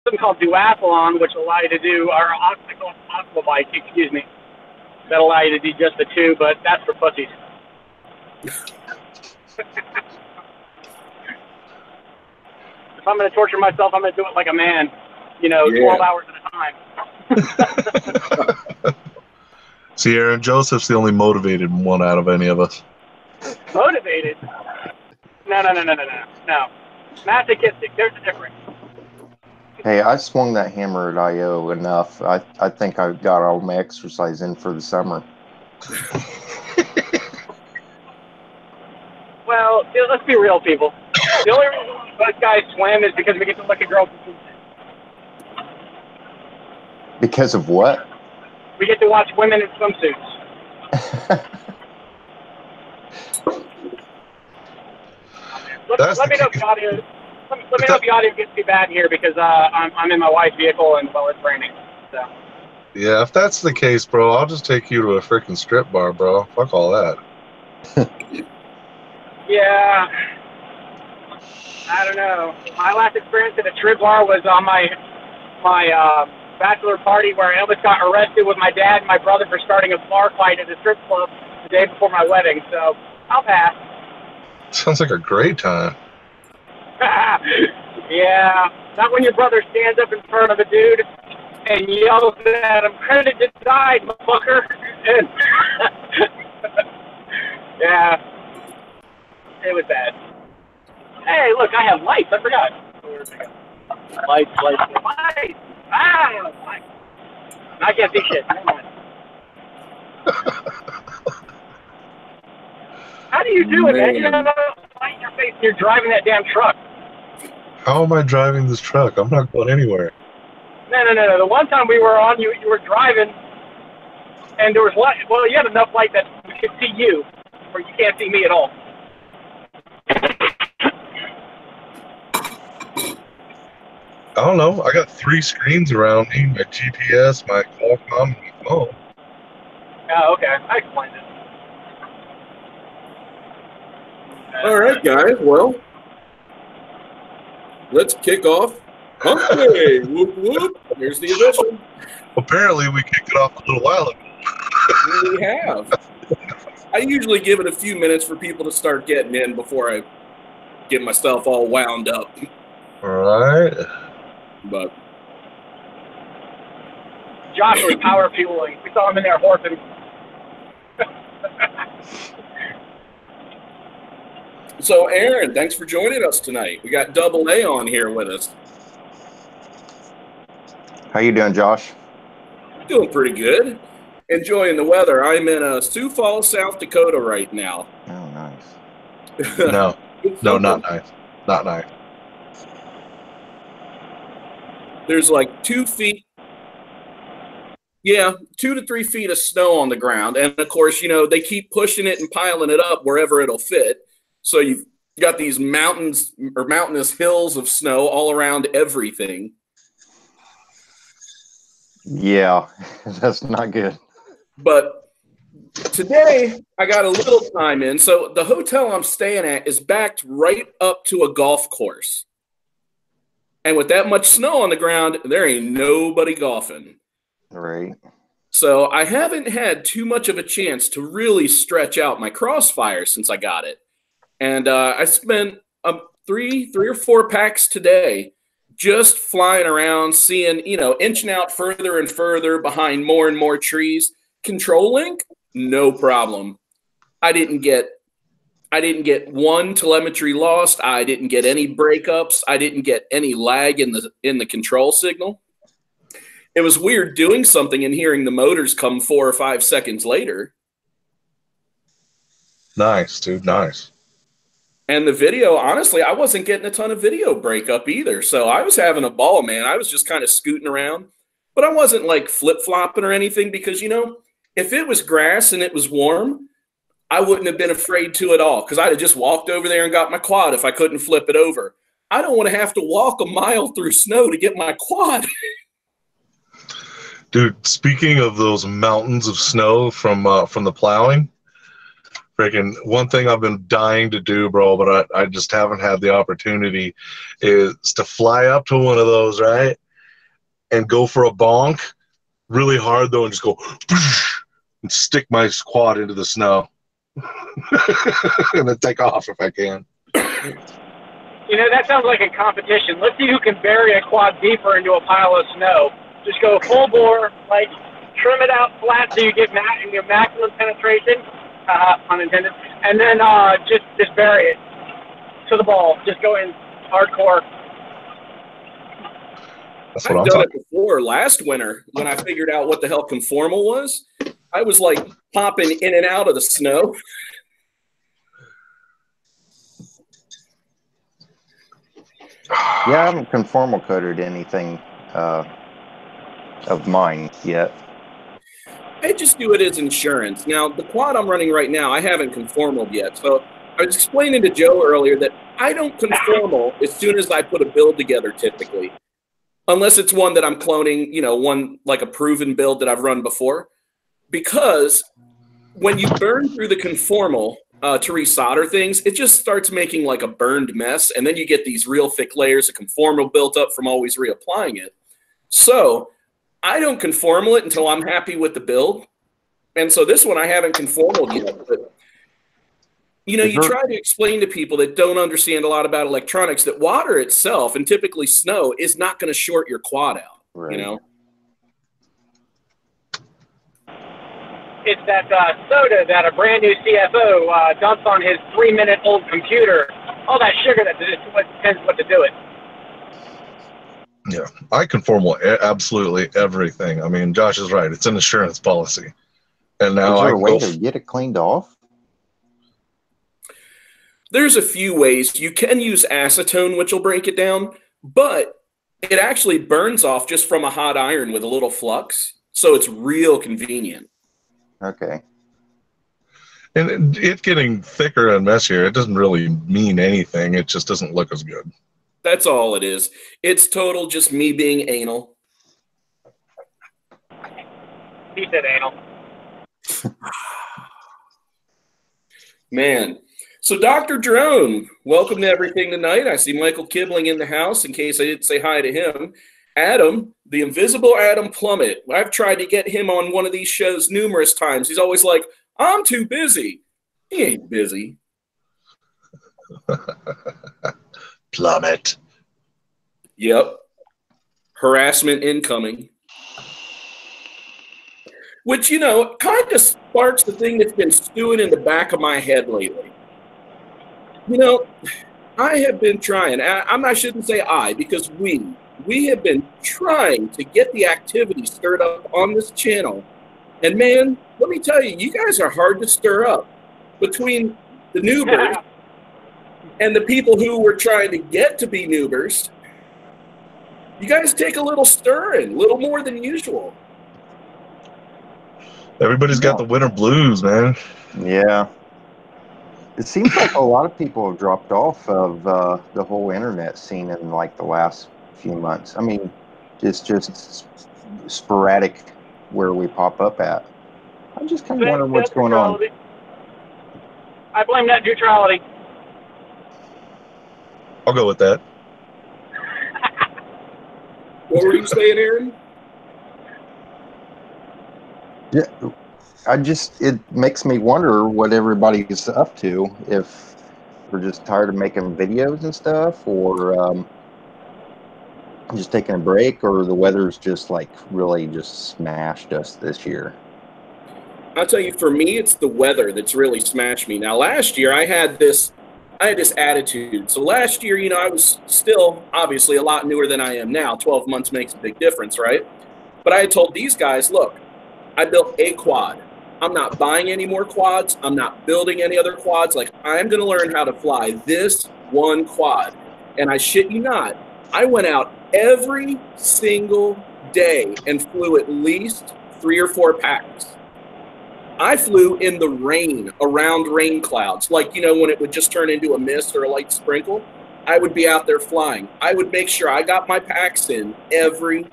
something called duathlon, which allow you to do, or aqua bike, excuse me, that allow you to do just the two, but that's for pussies. If I'm going to torture myself, I'm going to do it like a man, 12 hours at a time. See, Aaron, Joseph's the only motivated one out of any of us. Motivated? No. Not to get sick. There's a difference. Hey, I swung that hammer at I.O. enough. I think I got all my exercise in for the summer. Well, let's be real, people. The only reason most guys swim is because we get to look at girls in swimsuits. Because of what? We get to watch women in swimsuits. Let me know if the audio. Let me know if the audio gets too bad here because I'm in my wife's vehicle and it's raining. So. Yeah, if that's the case, bro, I'll just take you to a freaking strip bar, bro. Fuck all that. Yeah. I don't know. My last experience at a strip bar was on my bachelor party where I almost got arrested with my dad and my brother for starting a bar fight at a strip club the day before my wedding. So I'll pass. Sounds like a great time. Yeah, not when your brother stands up in front of a dude and yells at him, "Credit denied, motherfucker." Yeah, it was bad. Hey, look, I have lights. I forgot. Lights. Ah, lights. I can't see shit. Never mind. How do you do it, man? You don't have a light in your face and you're driving that damn truck. How am I driving this truck? I'm not going anywhere. No. The one time we were on, you were driving, and there was light. Well, you had enough light that we could see you, or you can't see me at all. I don't know. I got 3 screens around me: my GPS, my Qualcomm, and my phone. Oh, okay. I explained it. All right, guys. Well, let's kick off Hump Day. Whoop, whoop. Here's the edition. Apparently, we kicked it off a little while ago. We have. I usually give it a few minutes for people to start getting in before I get myself all wound up. All right. But Josh was power fueling. We saw him in there horping. so, Aaron, thanks for joining us tonight. We got Double A on here with us. How you doing, Josh? Doing pretty good. Enjoying the weather. I'm in Sioux Falls, South Dakota right now. Oh, nice. No, not nice. Not nice. There's like 2 feet. Yeah, 2 to 3 feet of snow on the ground. And, of course, they keep pushing it and piling it up wherever it'll fit. So you've got these mountains or mountainous hills of snow all around everything. Yeah, that's not good. But today I got a little time in. So the hotel I'm staying at is backed right up to a golf course. And with that much snow on the ground, there ain't nobody golfing. Right. So I haven't had too much of a chance to really stretch out my Crossfire since I got it. And I spent 3 or 4 packs today just flying around, seeing, inching out further and further behind more and more trees. Control link, no problem. I didn't get one telemetry lost. I didn't get any breakups. I didn't get any lag in the control signal. It was weird doing something and hearing the motors come 4 or 5 seconds later. Nice, dude. Nice. And the video, honestly, I wasn't getting a ton of video breakup either. So I was having a ball, man. I was just kind of scooting around. But I wasn't like flip-flopping or anything because, if it was grass and it was warm, I wouldn't have been afraid to at all because I'd have just walked over there and got my quad if I couldn't flip it over. I don't want to have to walk a mile through snow to get my quad. Dude, speaking of those mountains of snow from the plowing, freaking one thing I've been dying to do, bro, but I just haven't had the opportunity is to fly up to one of those, right? and go for a bonk really hard though, and just go and stick my quad into the snow, and then take off if I can. You know, that sounds like a competition. Let's see who can bury a quad deeper into a pile of snow. Just go full bore, like trim it out flat so you get your maximum penetration, pun intended, and then just bury it to the ball. Just go in hardcore. That's what I've I'm done talking. it before last winter when I figured out what the hell conformal was. I was like popping in and out of the snow. Yeah, I haven't conformal coded anything of mine yet. I just do it as insurance. Now, the quad I'm running right now, I haven't conformal yet. So I was explaining to Joe earlier that I don't conformal as soon as I put a build together typically. Unless it's one that I'm cloning, you know, one like a proven build that I've run before. Because when you burn through the conformal to resolder things, it just starts making like a burned mess. And then you get these real thick layers of conformal built up from always reapplying it. So I don't conformal it until I'm happy with the build. And so this one I haven't conformal yet. But, you know, you try to explain to people that don't understand a lot about electronics that water itself, and typically snow, is not going to short your quad out, Right. you know? It's that soda that a brand new CFO dumps on his 3-minute-old computer. All that sugar that depends what to do it. Yeah, I conformal absolutely everything. I mean, Josh is right. It's an insurance policy. And now Is I there a can way go to get it cleaned off? There's a few ways. You can use acetone, which will break it down, but it actually burns off just from a hot iron with a little flux. So it's real convenient. Okay. And it getting thicker and messier, it doesn't really mean anything. It just doesn't look as good. That's all it is. It's total just me being anal. He said anal. Man. So Dr. Drone, welcome to everything tonight. I see Michael Kibling in the house in case I didn't say hi to him. Adam, the invisible Adam Plummet. I've tried to get him on one of these shows numerous times. He's always like, I'm too busy. He ain't busy. Plummet. Yep. Harassment incoming. Which, you know, kind of sparks the thing that's been stewing in the back of my head lately. You know, I have been trying. I shouldn't say I, because we have been trying to get the activity stirred up on this channel. And man, let me tell you, you guys are hard to stir up. Between the noobers and the people who were trying to get to be noobers, you guys take a little stirring, a little more than usual. Everybody's got the winter blues, man. Yeah. It seems like a lot of people have dropped off of the whole internet scene in like the last few months. I mean, it's just sporadic where we pop up at. I'm just kind of wondering what's going on. I blame net neutrality. I'll go with that. What were you saying, Aaron? Yeah, it makes me wonder what everybody's up to, if we're just tired of making videos and stuff, or just taking a break, or the weather's just like really just smashed us this year. I'll tell you, for me, it's the weather that's really smashed me. Now, last year I had this attitude. So last year, you know, I was still obviously a lot newer than I am now. 12 months makes a big difference, right? But I had told these guys, look, I built a quad. I'm not buying any more quads. I'm not building any other quads. Like, I'm going to learn how to fly this one quad. And I shit you not, I went out every single day and flew at least 3 or 4 packs. I flew in the rain, around rain clouds. Like, you know, when it would just turn into a mist or a light sprinkle, I would be out there flying. I would make sure I got my packs in every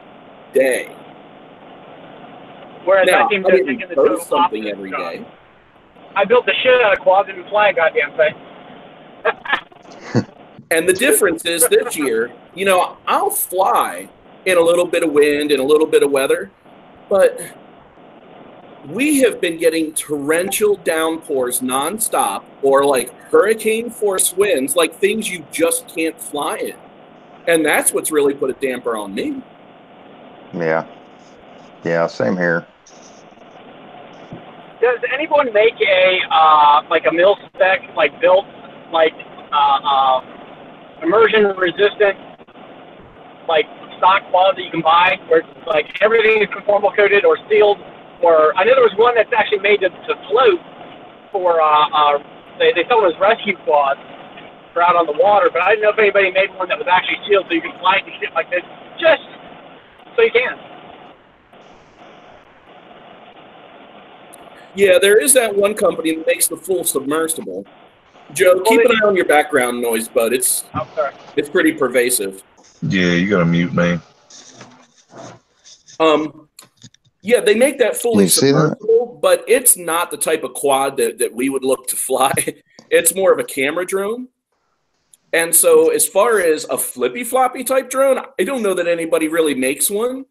day. Whereas Now, I seem I to didn't think in the post total something opposite every stuff. day. I built the shit out of quads and fly goddamn thing. And the difference is this year, you know, I'll fly in a little bit of wind and a little bit of weather. But we have been getting torrential downpours nonstop, or like hurricane force winds, like things you just can't fly in. And that's what's really put a damper on me. Yeah. Yeah, same here. Does anyone make a like a mil spec, like built, like immersion resistant, like stock quad that you can buy, where it's like everything is conformal coated or sealed? Or I know there was one that's actually made to float for they sell them as rescue quads for out on the water, but I didn't know if anybody made one that was actually sealed so you can fly and shit like this, just so you can. Yeah, there is that one company that makes the full submersible. Joe, keep an eye on your background noise, bud. It's pretty pervasive. Yeah, you gotta mute me. Yeah, they make that fully submersible, but it's not the type of quad that we would look to fly. It's more of a camera drone. And so as far as a flippy floppy type drone, I don't know that anybody really makes one.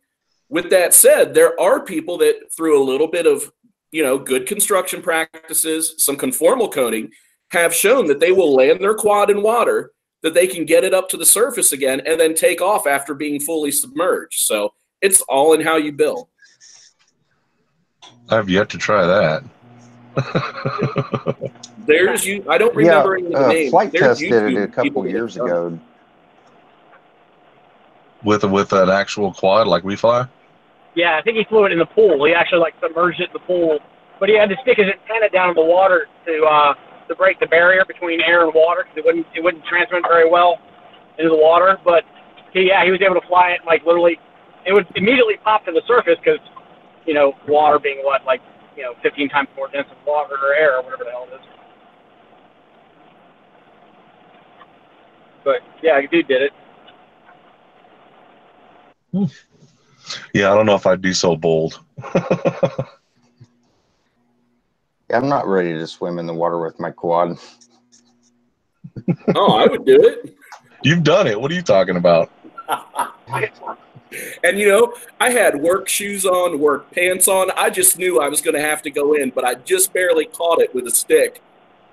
With that said, there are people that through a little bit of, you know, good construction practices, some conformal coating, have shown that they will land their quad in water, that they can get it up to the surface again and then take off after being fully submerged. So it's all in how you build. I've yet to try that. There's you. I don't remember any of the names. Flight Test did it a couple years ago. With an actual quad like we fly? Yeah, I think he flew it in the pool. He actually like submerged it in the pool, but he had to stick his antenna down in the water to break the barrier between air and water because it wouldn't transmit very well into the water. But he was able to fly it like literally. It would immediately pop to the surface because, you know, water being what, like, you know, 15 times more dense than water or air or whatever the hell it is. But yeah, the dude did it. Yeah, I don't know if I'd be so bold. I'm not ready to swim in the water with my quad. Oh, I would do it. You've done it. What are you talking about? And, you know, I had work shoes on, work pants on. I just knew I was going to have to go in, but I just barely caught it with a stick,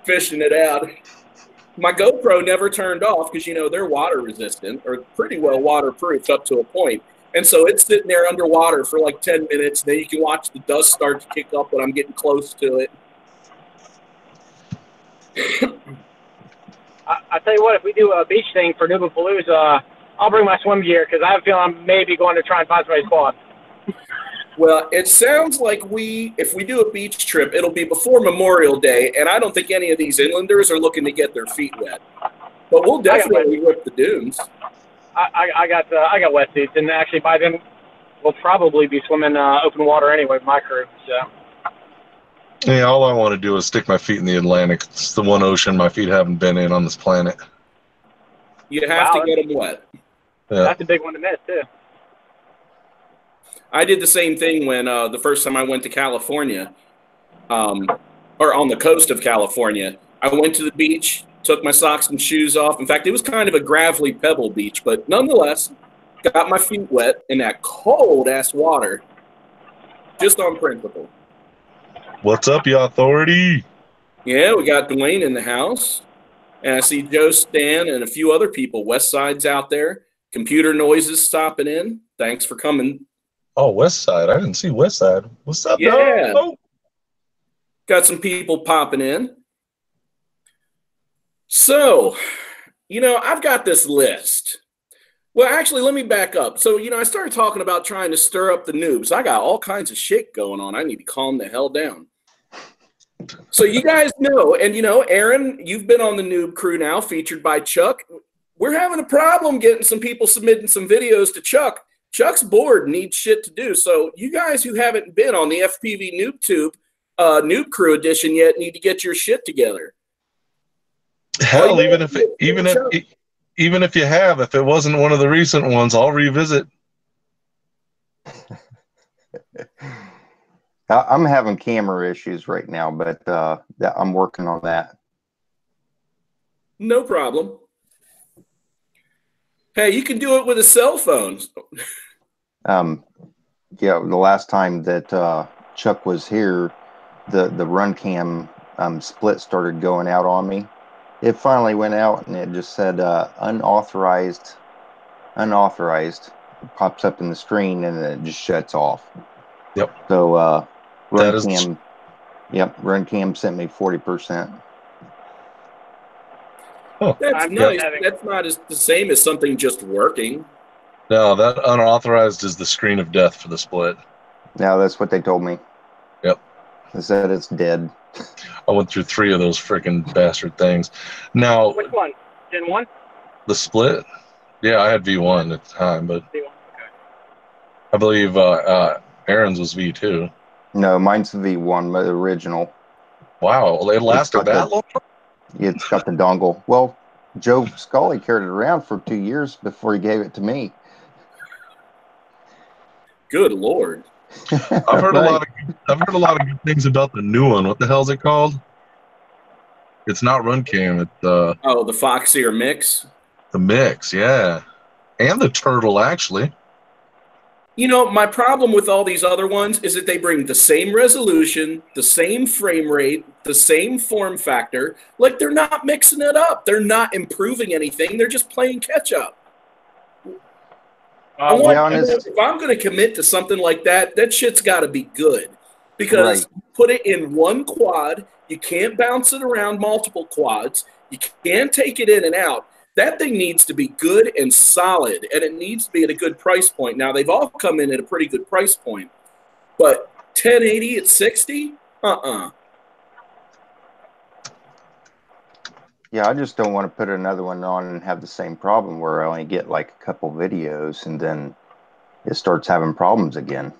fishing it out. My GoPro never turned off because, you know, they're water resistant or pretty well waterproof up to a point. And so it's sitting there underwater for like 10 minutes. Then you can watch the dust start to kick up when I'm getting close to it. I tell you what, if we do a beach thing for Noobapalooza, I'll bring my swim gear because I have a feeling I'm maybe going to try and find somebody's quad. Well, it sounds like if we do a beach trip, it'll be before Memorial Day, and I don't think any of these inlanders are looking to get their feet wet. But we'll definitely rip the dunes. I got wetsuits, and actually by then we'll probably be swimming open water anyway with my crew. So. Yeah, all I want to do is stick my feet in the Atlantic. It's the one ocean my feet haven't been in on this planet. You have to get them wet. Yeah. That's a big one to miss, too. I did the same thing when the first time I went to California, or on the coast of California. I went to the beach, took my socks and shoes off. In fact, it was kind of a gravelly pebble beach, but nonetheless, got my feet wet in that cold-ass water, just on principle. What's up, you authority? Yeah, we got Dwayne in the house, and I see Joe, Stan, and a few other people. West Side's out there. Computer noises stopping in. Thanks for coming. Oh, West Side. I didn't see West Side. What's up, yeah. dog? Got some people popping in. So, you know, I've got this list. Well, actually, let me back up. So, you know, I started talking about trying to stir up the noobs. I got all kinds of shit going on. I need to calm the hell down. So you guys know, and, you know, Aaron, you've been on the noob crew now, featured by Chuck. We're having a problem getting some people submitting some videos to Chuck. Chuck's bored, needs shit to do. So you guys who haven't been on the FPVnoobtube Noob Crew edition yet need to get your shit together. Hell, even if you have, if it wasn't one of the recent ones, I'll revisit. I'm having camera issues right now, but I'm working on that. No problem. Hey, you can do it with a cell phone. Yeah, the last time that Chuck was here, the run cam split started going out on me. It finally went out, and it just said unauthorized. It pops up in the screen, and then it just shuts off. Yep. So That is run cam sent me 40%. Oh, That's nice. That's not the same as something just working. no, that unauthorized is the screen of death for the split. Now that's what they told me. Yep. They said it's dead. I went through 3 of those freaking bastard things. Now, Which one? Gen 1? the split? Yeah, I had V1 at the time, but V1. Okay. I believe Aaron's was V2. No, mine's the V1, the original. Wow, it lasted that long? It's got the dongle. Well, Joe Scully carried it around for 2 years before he gave it to me. Good Lord. I've heard a lot of good things about the new one. What the hell is it called? It's not Run Cam. It's the Foxy or Mix. the Mix, yeah, and the Turtle actually. You know, my problem with all these other ones is that they bring the same resolution, the same frame rate, the same form factor. Like, they're not mixing it up. They're not improving anything. They're just playing catch up. If I'm going to commit to something like that, that shit's got to be good. Because you put it in one quad, you can't bounce it around multiple quads, you can't take it in and out. That thing needs to be good and solid, and it needs to be at a good price point. Now, they've all come in at a pretty good price point, but 1080 at 60? Yeah, I just don't want to put another one on and have the same problem where I only get like a couple videos and then it starts having problems again.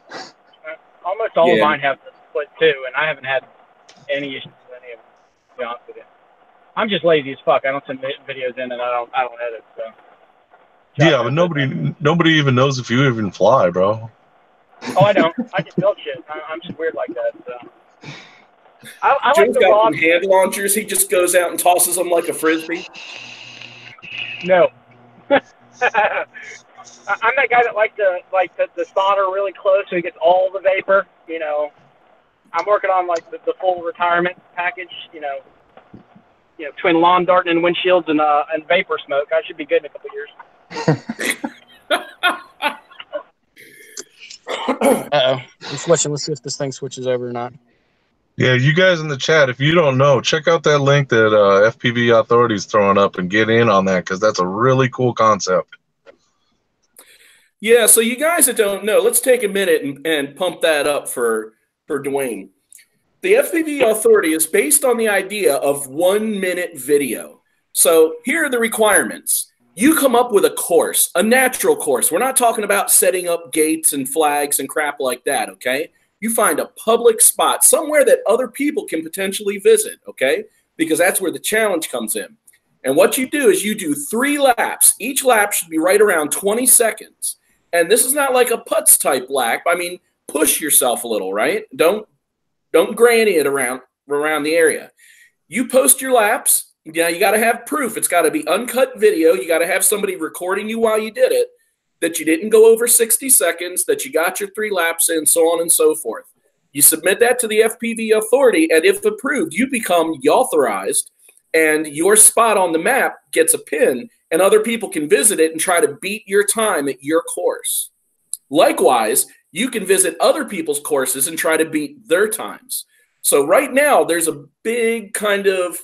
Almost all of mine have the split too, and I haven't had any issues with any of them, to be honest with you. I'm just lazy as fuck. I don't send videos in, and I don't edit. So. Yeah, but nobody even knows if you even fly, bro. Oh, I don't. I can build shit. I'm just weird like that. So. I Joe's like the got some hand launchers. He just goes out and tosses them like a frisbee. No. I'm that guy that likes to solder really close so he gets all the vapor. You know, I'm working on like the full retirement package. You know, between lawn darting and windshields and vapor smoke, I should be good in a couple years. Uh-oh. I'm switching. Let's see if this thing switches over or not. Yeah, you guys in the chat, if you don't know, check out that link that FPV Authority is throwing up and get in on that because that's a really cool concept. Yeah, so you guys that don't know, let's take a minute and pump that up for Dwayne. The FPV Authority is based on the idea of 1 minute video. So here are the requirements. You come up with a course, a natural course. We're not talking about setting up gates and flags and crap like that, okay? You find a public spot, somewhere that other people can potentially visit, okay? Because that's where the challenge comes in. And what you do is you do 3 laps. Each lap should be right around 20 seconds. And this is not like a putz type lap. I mean, push yourself a little, right? Don't granny it around the area. You post your laps. Yeah, you got to have proof. It's got to be uncut video. You got to have somebody recording you while you did it, that you didn't go over 60 seconds, that you got your 3 laps in, so on and so forth. You submit that to the FPV Authority, and if approved, you become authorized, and your spot on the map gets a pin, and other people can visit it and try to beat your time at your course. Likewise, you can visit other people's courses and try to beat their times. So right now, there's a big kind of,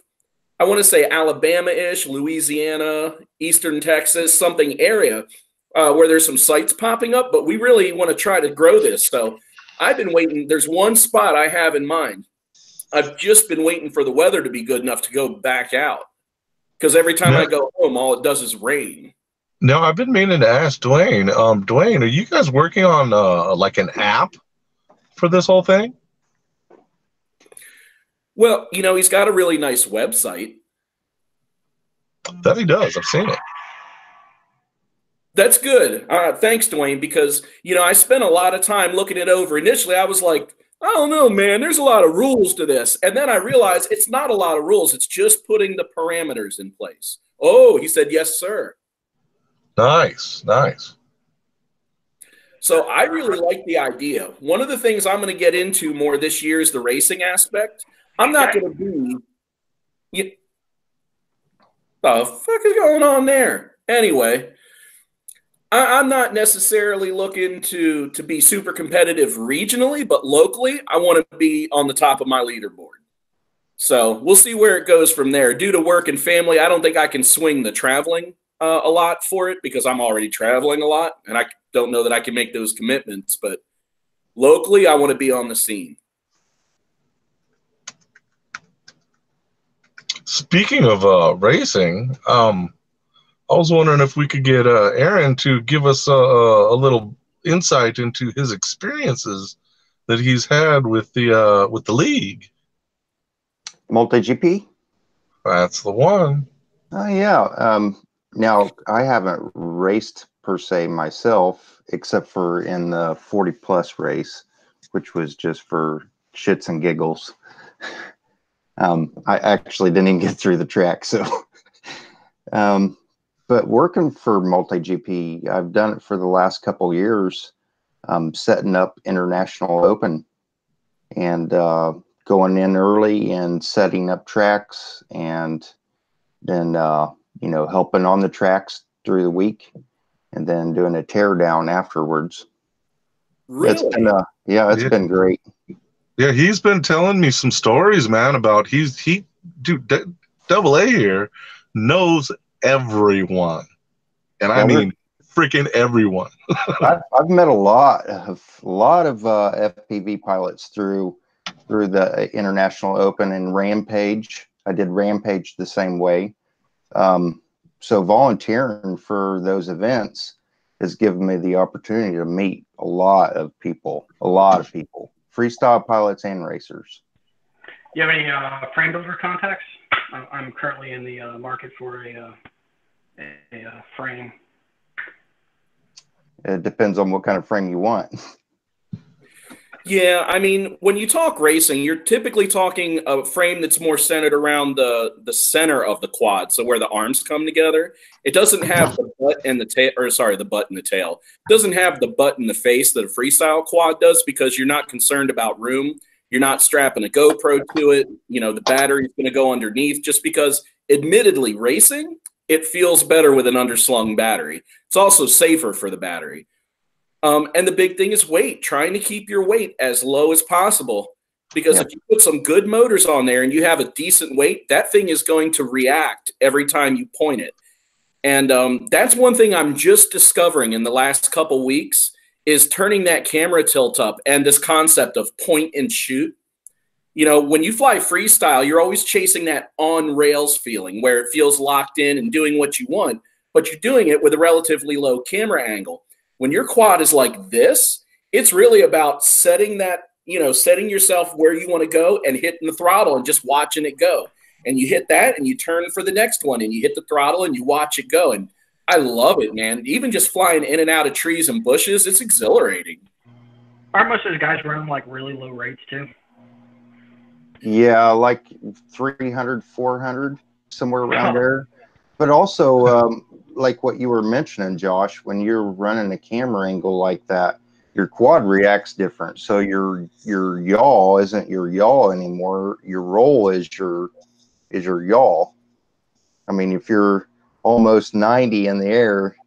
I want to say Alabama-ish, Louisiana, Eastern Texas, something area where there's some sites popping up, but we really want to try to grow this. So I've been waiting. There's one spot I have in mind. I've just been waiting for the weather to be good enough to go back out. Because every time I go home, all it does is rain. No, I've been meaning to ask Dwayne. Dwayne, are you guys working on like an app for this whole thing? Well, he's got a really nice website. That he does. I've seen it. That's good. Thanks, Dwayne, because, I spent a lot of time looking it over. Initially, I was like, I don't know, man, there's a lot of rules to this. And then I realized it's not a lot of rules. It's just putting the parameters in place. Oh, he said, yes, sir. Nice. So I really like the idea. One of the things I'm going to get into more this year is the racing aspect. I'm not going to be. The fuck is going on there? Anyway, I'm not necessarily looking to be super competitive regionally, but locally, I want to be on the top of my leaderboard. So we'll see where it goes from there. Due to work and family, I don't think I can swing the traveling a lot for it because I'm already traveling a lot, and I don't know that I can make those commitments. But locally, I want to be on the scene. Speaking of racing, I was wondering if we could get Aaron to give us a little insight into his experiences that he's had with the league. Multi-GP? That's the one. Oh, yeah. Now, I haven't raced per se myself, except for in the 40-plus race, which was just for shits and giggles. I actually didn't even get through the track, so... but working for Multi-GP, I've done it for the last couple of years, setting up International Open and going in early and setting up tracks, and then helping on the tracks through the week, and then doing a tear down afterwards. Really? It's been great. Yeah, he's been telling me some stories, man, about Double A here knows everyone, and I mean freaking everyone. I've met a lot of FPV pilots through the International Open and Rampage. I did Rampage the same way. So volunteering for those events has given me the opportunity to meet a lot of people, freestyle pilots and racers. You have any frame builder contacts? I'm currently in the market for a frame. It depends on what kind of frame you want. Yeah, I mean, when you talk racing, you're typically talking a frame that's more centered around the center of the quad, so where the arms come together. It doesn't have the butt and the tail, the butt and the tail. It doesn't have the butt and the face that a freestyle quad does because you're not concerned about room. You're not strapping a GoPro to it. The battery's going to go underneath just because, admittedly, racing, it feels better with an underslung battery. It's also safer for the battery. And the big thing is weight, trying to keep your weight as low as possible. Because if you put some good motors on there and you have a decent weight, that thing is going to react every time you point it. And that's one thing I'm just discovering in the last couple weeks is turning that camera tilt up and this concept of point and shoot. When you fly freestyle, you're always chasing that on rails feeling where it feels locked in and doing what you want, but you're doing it with a relatively low camera angle. When your quad is like this, it's really about setting yourself where you want to go and hitting the throttle and just watching it go. And you hit that and you turn for the next one and you hit the throttle and you watch it go. And I love it, man. Even just flying in and out of trees and bushes, it's exhilarating. Aren't most of those guys running like really low rates too? Yeah, like 300, 400, somewhere around there. But also, like what you were mentioning, Josh, when you're running a camera angle like that, your quad reacts different. So your yaw isn't your yaw anymore. Your roll is your yaw. I mean, if you're almost 90 in the air,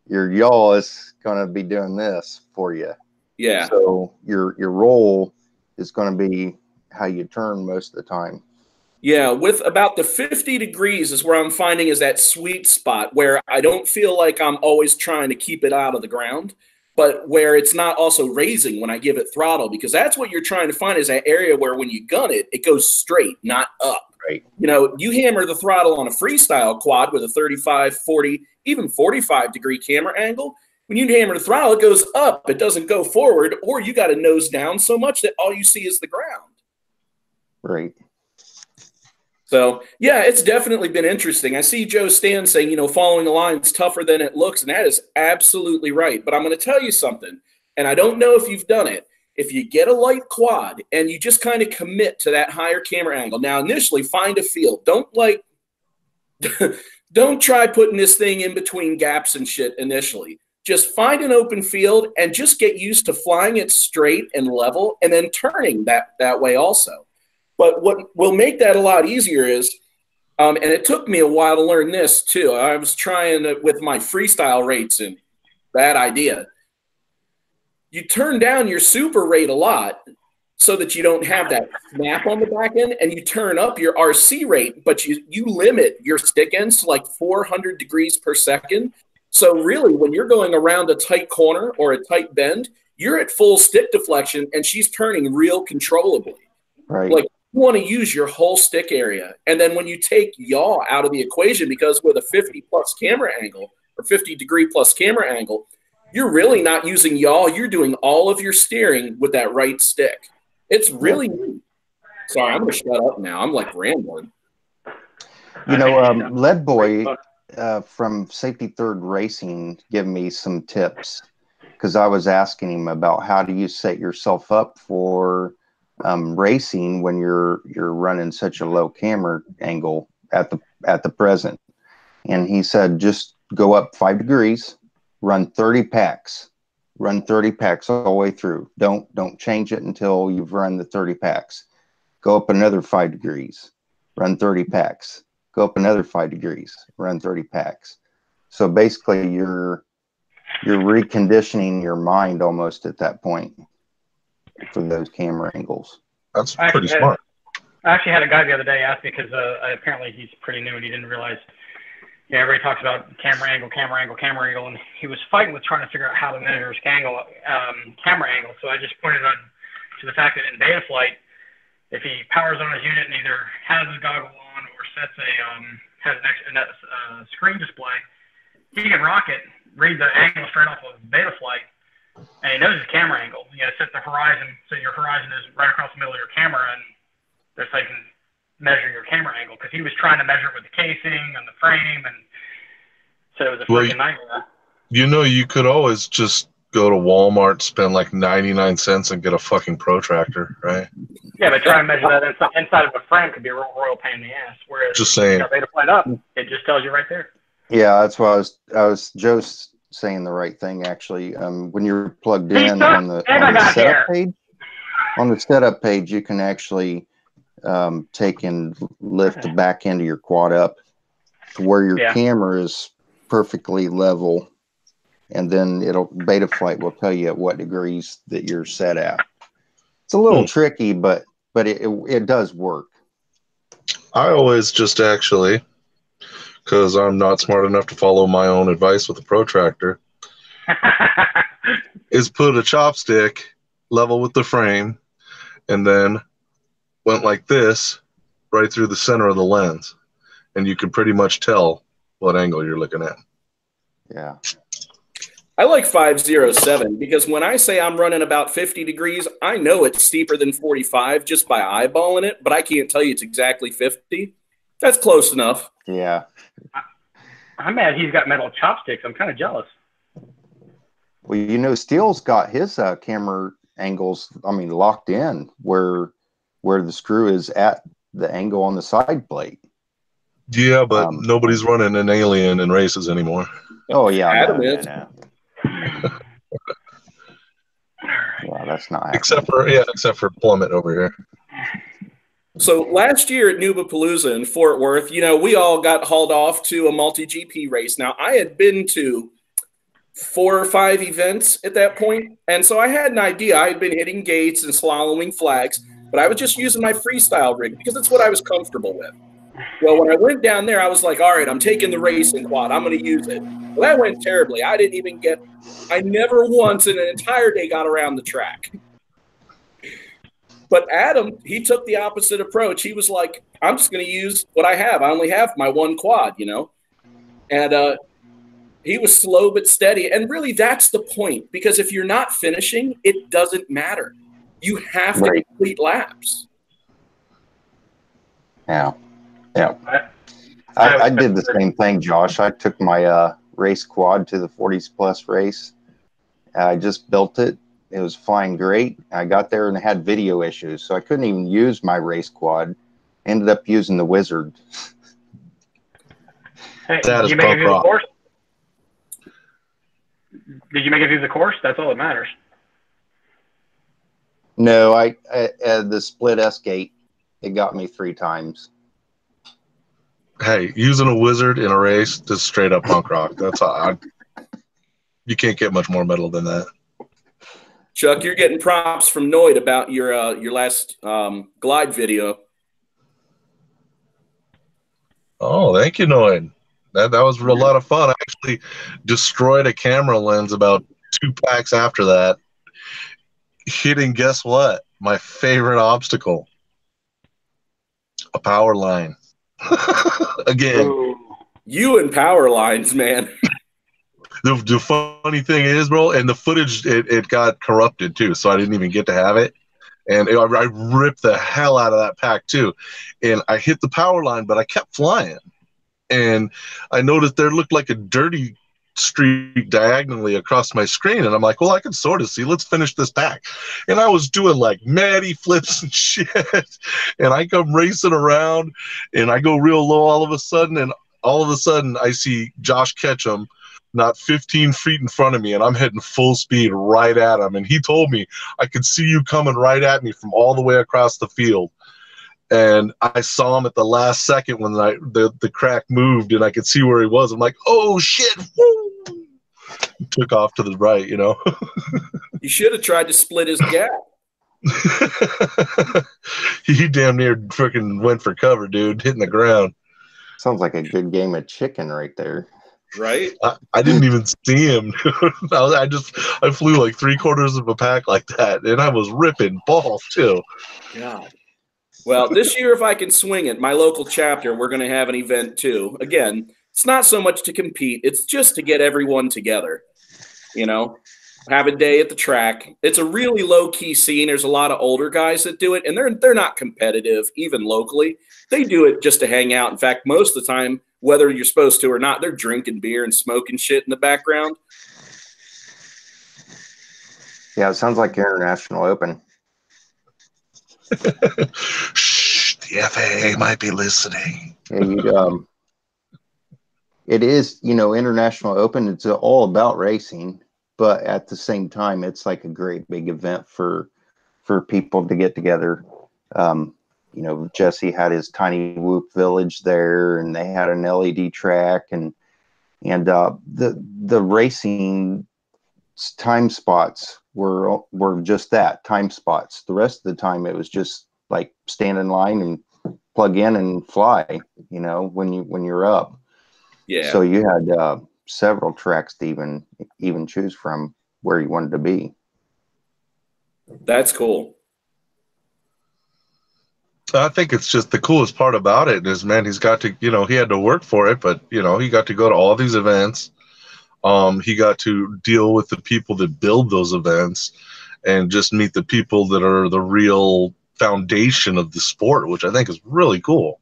your yaw is going to be doing this for you. Yeah. So your roll is going to be how you turn most of the time. Yeah, with about the 50 degrees is where I'm finding is that sweet spot where I don't feel like I'm always trying to keep it out of the ground, but where it's not also raising when I give it throttle, because that's what you're trying to find is that area where when you gun it, it goes straight, not up. Right. You hammer the throttle on a freestyle quad with a 35, 40, even 45 degree camera angle. When you hammer the throttle, it goes up. It doesn't go forward, or you got to nose down so much that all you see is the ground. Right. So, yeah, it's definitely been interesting. I see Joe Stan saying, following the line is tougher than it looks, and that is absolutely right. But I'm going to tell you something, and I don't know if you've done it. If you get a light quad and you just kind of commit to that higher camera angle, now initially find a field. Don't try putting this thing in between gaps and shit initially. just find an open field and just get used to flying it straight and level and then turning that way also. But what will make that a lot easier is, and it took me a while to learn this too. I was trying it with my freestyle rates and bad idea. You turn down your super rate a lot so that you don't have that snap on the back end, and you turn up your RC rate, but you limit your stick ends to like 400 degrees per second. So really, when you're going around a tight corner or a tight bend, you're at full stick deflection, and she's turning real controllably. Right. Like, you want to use your whole stick area. And then when you take yaw out of the equation, because with a 50-plus camera angle or 50-degree plus camera angle, you're really not using yaw. You're doing all of your steering with that right stick. It's really neat. Sorry, I'm going to shut up now. I'm like rambling. You know, Lead Boy from Safety Third Racing gave me some tips because I was asking him about how do you set yourself up for racing when you're running such a low camera angle at the present. And he said, just go up 5 degrees, run 30 packs. Run 30 packs all the way through. Don't change it until you've run the 30 packs. Go up another 5 degrees. Run 30 packs. Go up another 5 degrees. Run 30 packs. So basically, you're reconditioning your mind almost at that point for those camera angles. That's pretty smart. I actually had a guy the other day ask me because apparently he's pretty new and he didn't realize. Yeah, everybody talks about camera angle, and he was fighting with trying to figure out how to measure his camera angle. So I just pointed to the fact that in beta flight, if he powers on his unit and either has his goggle on or sets has an extra screen display, he can rock it, read the angle straight off of beta flight, and he knows his camera angle. You know, set the horizon so your horizon is right across the middle of your camera, and that's how you can measure your camera angle, because he was trying to measure it with the casing and the frame, and so it was a freaking nightmare. You know, you could always just go to Walmart, spend like 99 cents and get a fucking protractor, right? Yeah, but trying to measure that inside of a frame could be a royal pain in the ass. Whereas just saying, beta flight up, it just tells you right there. Yeah, that's why I was Joe's saying the right thing actually. When you're plugged in on the setup page, on the setup page, you can actually take and lift the back end of your quad up to where your camera is perfectly level, and then beta flight will tell you at what degrees that you're set at. It's a little tricky, but it does work. I always just actually, because I'm not smart enough to follow my own advice with a protractor, is put a chopstick level with the frame, and then went like this right through the center of the lens, and you can pretty much tell what angle you're looking at. Yeah. I like 507 because when I say I'm running about 50 degrees, I know it's steeper than 45 just by eyeballing it, but I can't tell you it's exactly 50. That's close enough. Yeah. I'm mad he's got metal chopsticks. I'm kind of jealous. Well, you know, Steele's got his camera angles, locked in where the screw is at the angle on the side plate. Yeah, but nobody's running an Alien in races anymore. Oh, yeah. Adam is. Yeah, that's not happening. Except for Plummet over here. So last year at Noobapalooza in Fort Worth, you know, we all got hauled off to a multi-GP race. Now, I had been to 4 or 5 events at that point, and so I had an idea. I had been hitting gates and slaloming flags, but I was just using my freestyle rig because it's what I was comfortable with. Well, when I went down there, I was like, all right, I'm taking the racing quad. I'm going to use it. Well, that went terribly. I never once in an entire day got around the track. But Adam, he took the opposite approach. He was like, I'm just going to use what I have. I only have my one quad, you know. And he was slow but steady. And really, that's the point. Because if you're not finishing, it doesn't matter. You have to complete laps. Yeah. Yeah. I did the same thing, Josh. I took my race quad to the 40s plus race. I just built it. It was flying great. I got there and had video issues, so I couldn't even use my race quad. Ended up using the Wizard. Hey, that is you make it to the course? Did you make it through the course? That's all that matters. No, I the split S gate, it got me 3 times. Hey, using a wizard in a race is straight up punk rock. That's how you can't get much more metal than that. Chuck, you're getting props from Noid about your last glide video. Oh, thank you, Noid. That was a lot of fun. I actually destroyed a camera lens about 2 packs after that, hitting, guess what? My favorite obstacle. A power line. Again. Ooh. You and power lines, man. The funny thing is, bro, and the footage, it got corrupted too, so I didn't even get to have it. And I ripped the hell out of that pack too. And I hit the power line, but I kept flying. And I noticed there looked like a dirty streak diagonally across my screen. And I'm like, well, I can sort of see. Let's finish this pack. And I was doing like Maddie flips and shit. And I come racing around, and I go real low all of a sudden. And all of a sudden, I see Josh Ketchum not 15 feet in front of me, and I'm heading full speed right at him. And he told me, I could see you coming right at me from all the way across the field. And I saw him at the last second when the crack moved, and I could see where he was. I'm like, oh, shit. Woo! He took off to the right, you know. You should have tried to split his gap. He damn near freaking went for cover, dude, hitting the ground. Sounds like a good game of chicken right there. Right? I didn't even see him. I flew like 3/4 of a pack like that, and I was ripping balls too. God. Well, this year, if I can swing it, my local chapter, we're going to have an event too. Again, it's not so much to compete; it's just to get everyone together. You know, have a day at the track. It's a really low key scene. There's a lot of older guys that do it, and they're not competitive, even locally. They do it just to hang out. In fact, most of the time, whether you're supposed to or not, they're drinking beer and smoking shit in the background. Yeah, it sounds like International Open. Shh, the FAA might be listening. Yeah, it is, International Open. It's all about racing, but at the same time, it's like a great big event for people to get together. Jesse had his tiny whoop village there, and they had an LED track, and the racing time spots were just that, time spots. The rest of the time it was just like stand in line and plug in and fly, when you're up. Yeah. So you had several tracks to even choose from where you wanted to be. That's cool. I think it's just the coolest part about it is, man, he's got to, he had to work for it, but, he got to go to all these events. He got to deal with the people that build those events and just meet the people that are the real foundation of the sport, which I think is really cool.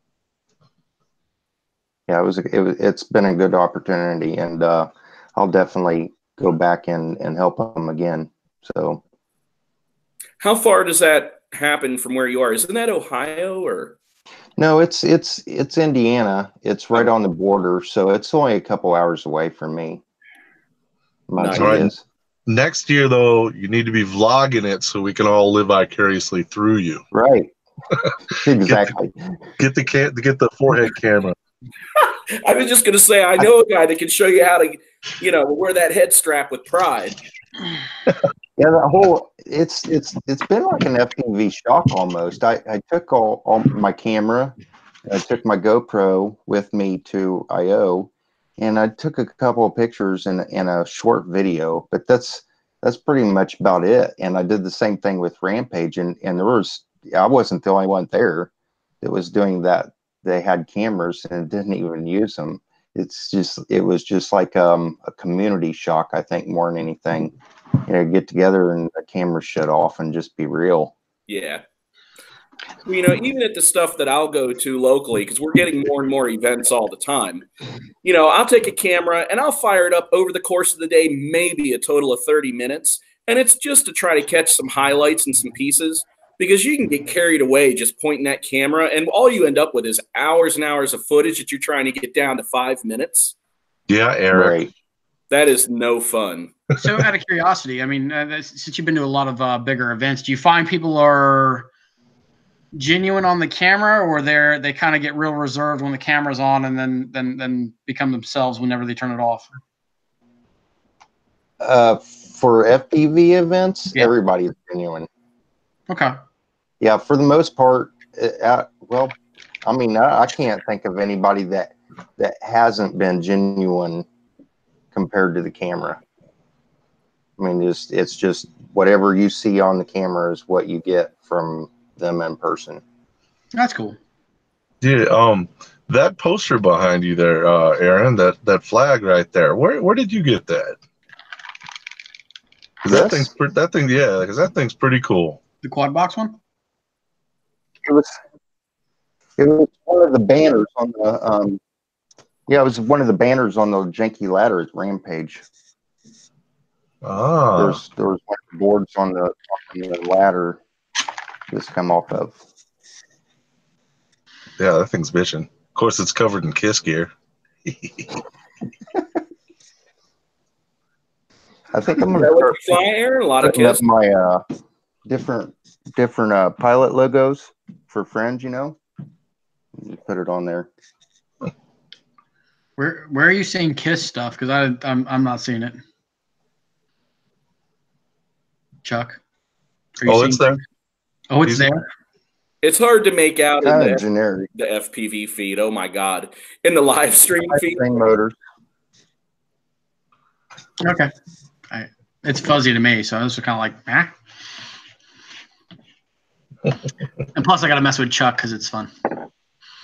Yeah, it's been a good opportunity, and I'll definitely go back and help him again. So, how far does that happen from where you are? Isn't that Ohio or? No, it's Indiana. It's right on the border, so it's only a couple hours away from me. Nice. Right. Next year, though, you need to be vlogging it so we can all live vicariously through you. Right. Exactly. Get the forehead camera. I was just going to say, I know a guy that can show you how to, wear that head strap with pride. Yeah, it's been like an FPV shock almost. I took all my camera, I took my GoPro with me to I.O., and I took a couple of pictures and a short video, but that's pretty much about it. And I did the same thing with Rampage, and I wasn't the only one there that was doing that. They had cameras and didn't even use them. It was just like a community shock, I think, more than anything. Get together and the camera shut off and just be real. Yeah. Even at the stuff that I'll go to locally, because we're getting more and more events all the time, I'll take a camera and I'll fire it up over the course of the day, maybe a total of 30 minutes. And it's just to try to catch some highlights and some pieces, because you can get carried away just pointing that camera, and all you end up with is hours and hours of footage that you're trying to get down to 5 minutes. Yeah, Eric. Right. That is no fun. So, out of curiosity, I mean, since you've been to a lot of bigger events, do you find people are genuine on the camera, or they kind of get real reserved when the camera's on, and then become themselves whenever they turn it off? For FPV events, Yeah. everybody's genuine. Okay. Yeah, for the most part. Well, I mean, I can't think of anybody that hasn't been genuine compared to the camera. I mean, it's just whatever you see on the camera is what you get from them in person. That's cool. Yeah, that poster behind you there, Aaron, that flag right there. Where did you get that? Because that thing's pretty cool. The quad box one? It was one of the banners on the it was one of the banners on the Janky Ladder at Rampage. Ah, There was one of the boards on the ladder just come off of. yeah, that thing's bitching. Of course, it's covered in KISS gear. I think I'm going to start Aaron? A lot of putting up KISS. my different pilot logos for friends. You know, you put it on there. Where are you seeing KISS stuff? Because I'm not seeing it. Chuck? It's there. Oh, it's there? It's hard to make out in Kind of generic. the FPV feed. Oh my God. In the live stream feed. String motors. Okay. It's fuzzy to me, so I was kind of like, And plus, I got to mess with Chuck because it's fun.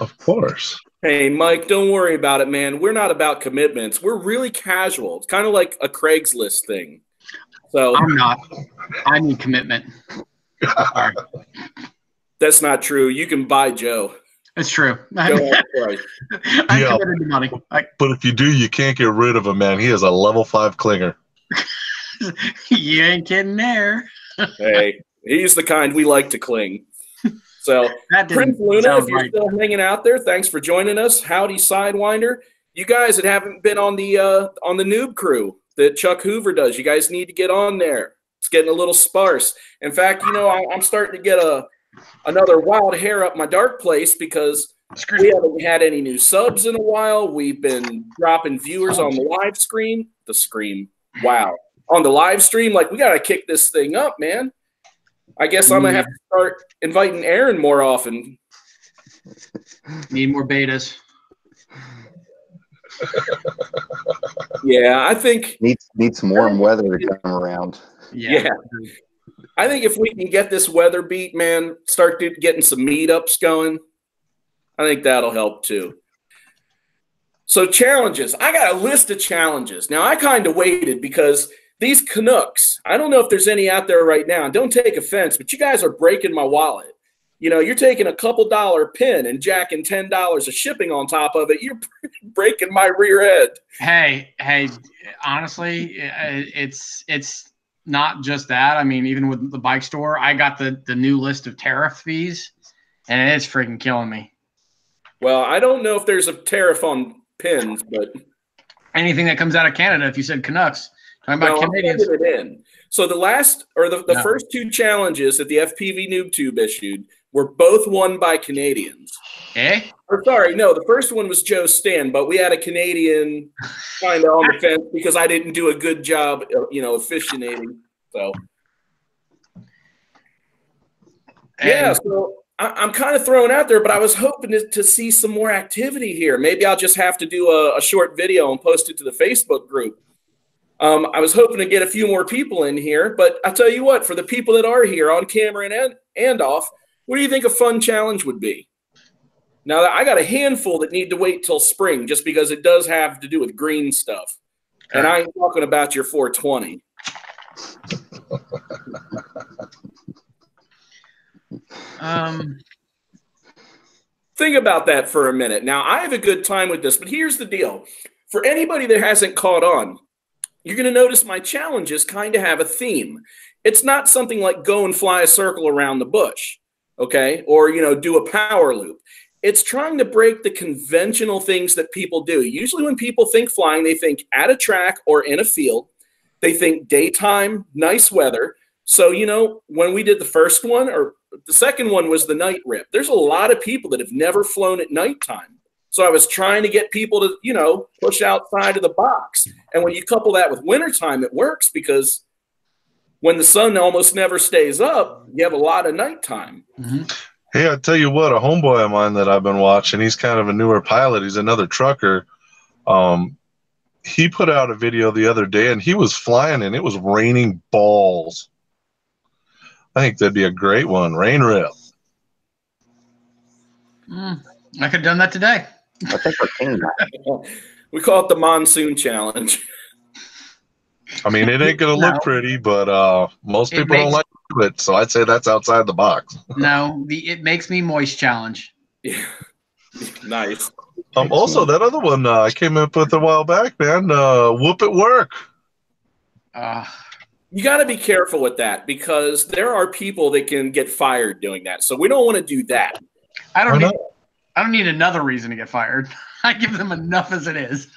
Of course. Hey, Mike, don't worry about it, man. We're not about commitments. We're really casual. It's kind of like a Craigslist thing. So I'm not. I need commitment. Sorry. That's not true. You can buy Joe. It's true. Joe has price. I'm Yeah. committed to money. But if you do, you can't get rid of him, man. He is a level 5 clinger. You ain't kidding there. Hey, he's the kind we like to cling. So, That didn't Prince Luna, sound if you're right. still hanging out there, thanks for joining us. Howdy, Sidewinder. You guys that haven't been on the noob crew that Chuck Hoover does, you guys need to get on there. It's getting a little sparse. In fact, I'm starting to get another wild hair up my dark place because we haven't had any new subs in a while. We've been dropping viewers on the live screen. Wow. On the live stream, like, we got to kick this thing up, man. I guess I'm going to have to start inviting Aaron more often. Need more betas. Yeah, I think Needs some warm weather to come around. Yeah. I think if we can get this weather beat, man, start getting some meetups going, I think that'll help too. So challenges. I got a list of challenges. Now, I kind of waited because these Canucks, I don't know if there's any out there right now. Don't take offense, but you guys are breaking my wallet. You're taking a couple $1 pin and jacking $10 of shipping on top of it. You're breaking my rear end. Hey, honestly, it's not just that. I mean, even with the bike store, I got the new list of tariff fees, and it's freaking killing me. Well, I don't know if there's a tariff on pins, but anything that comes out of Canada, if you said Canucks, talking about Canadians. I'm putting it in. So the first two challenges that the FPVnoobtube issued were both won by Canadians. Eh? Or sorry, no, the first one was Joe Stan, but we had a Canadian kind of on the fence because I didn't do a good job, officiating. So, yeah, so I'm kind of throwing out there, but I was hoping to see some more activity here. Maybe I'll just have to do a short video and post it to the Facebook group. I was hoping to get a few more people in here, but I'll tell you what, for the people that are here on camera and off, what do you think a fun challenge would be? Now, I got a handful that need to wait till spring just because it does have to do with green stuff. And I ain't talking about your 420. Think about that for a minute. Now, I have a good time with this, but here's the deal. For anybody that hasn't caught on, you're going to notice my challenges kind of have a theme. It's not something like go and fly a circle around the bush, okay? Or, do a power loop. It's trying to break the conventional things that people do. Usually when people think flying, they think at a track or in a field. They think daytime, nice weather. So, you know, when we did the first one, or the second one was the night rip, there's a lot of people that have never flown at nighttime. So I was trying to get people to, you know, push outside of the box. And when you couple that with wintertime, it works because when the sun almost never stays up, you have a lot of nighttime. Mm-hmm. Hey, I tell you what, a homeboy of mine that I've been watching, he's kind of a newer pilot. He's another trucker. He put out a video the other day, and he was flying, and it was raining balls. I think that'd be a great one. Rain rip. I could have done that today. I think we're king now. We call it the monsoon challenge. I mean, it ain't going to look pretty, but most people don't like to do it, so I'd say that's outside the box. No, it makes me moist challenge. Yeah. Nice. Also, that other one I came up with a while back, man, whoop at work. You got to be careful with that because there are people that can get fired doing that. So we don't want to do that. I don't need another reason to get fired. I give them enough as it is.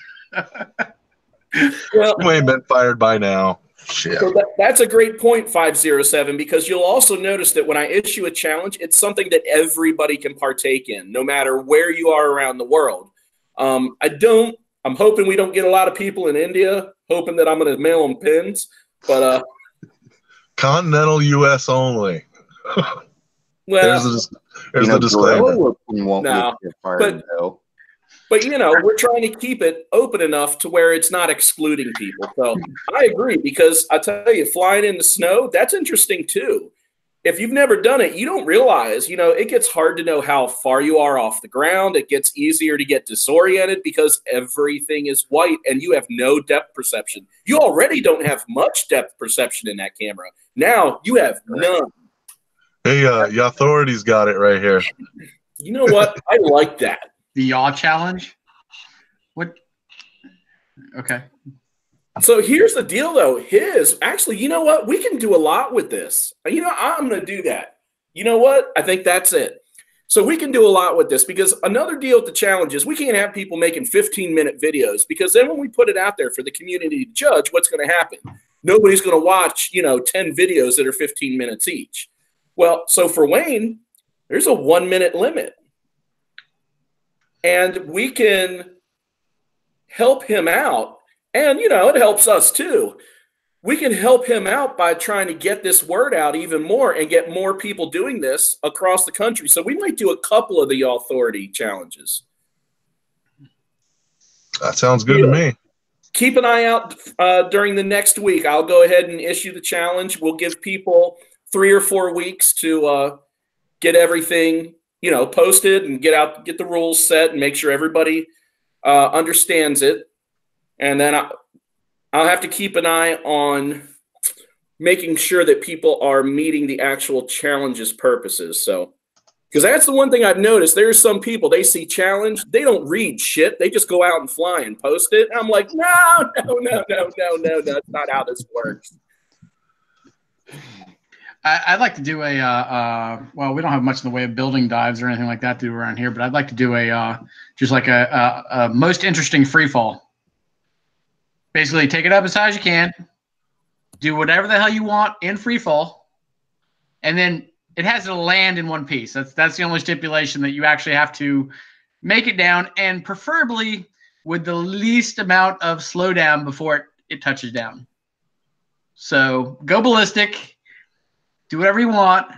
Well, You ain't been fired by now. Shit. So that's a great point, 507, because you'll also notice that when I issue a challenge, it's something that everybody can partake in, no matter where you are around the world. I'm hoping we don't get a lot of people in India, hoping that I'm going to mail them pins, but Continental U.S. only. well, there's the disclaimer. No, but, you know, we're trying to keep it open enough to where it's not excluding people. So I agree because I tell you, flying in the snow, that's interesting too. If you've never done it, you don't realize, you know, it gets hard to know how far you are off the ground. It gets easier to get disoriented because everything is white and you have no depth perception. You already don't have much depth perception in that camera. Now you have none. Hey, your authorities got it right here. You know what? I like that. The yaw challenge? What? Okay. So here's the deal, though. Actually, you know what? We can do a lot with this. You know, I'm going to do that. You know what? I think that's it. So we can do a lot with this because another deal with the challenge is we can't have people making 15-minute videos because then when we put it out there for the community to judge, what's going to happen? Nobody's going to watch, you know, 10 videos that are 15 minutes each. Well, so for Wayne, there's a 1-minute limit. And we can help him out. And, you know, it helps us too. We can help him out by trying to get this word out even more and get more people doing this across the country. So we might do a couple of the authority challenges. That sounds good to me. Keep an eye out during the next week. I'll go ahead and issue the challenge. We'll give people 3 or 4 weeks to get everything, you know, posted and get the rules set and make sure everybody understands it. And then I'll have to keep an eye on making sure that people are meeting the actual challenge's purposes. So, because that's the one thing I've noticed. There's some people, they see challenge, they don't read shit. They just go out and fly and post it. I'm like, no, that's not how this works. I'd like to do well, we don't have much in the way of building dives or anything like that to do around here, but I'd like to do just like a most interesting free fall. Basically, take it up as high as you can, do whatever the hell you want in free fall, and then it has to land in one piece. That's the only stipulation that you actually have to make it down, and preferably with the least amount of slowdown before it touches down. So go ballistic, do whatever you want,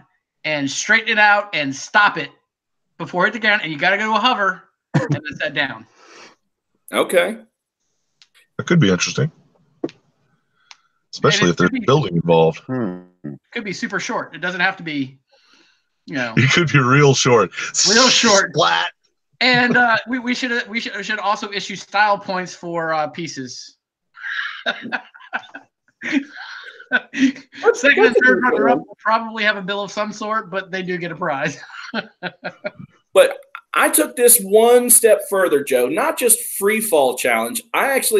and straighten it out and stop it before it hit the ground, and you got to go to a hover and then set down. Okay. That could be interesting. Especially if there's building involved. It could be super short. It doesn't have to be, you know. It could be real short. Real short. Splat. And we should also issue style points for pieces. Second and third runner-up will probably have a bill of some sort, but they do get a prize. But I took this one step further, Joe, not just free fall challenge.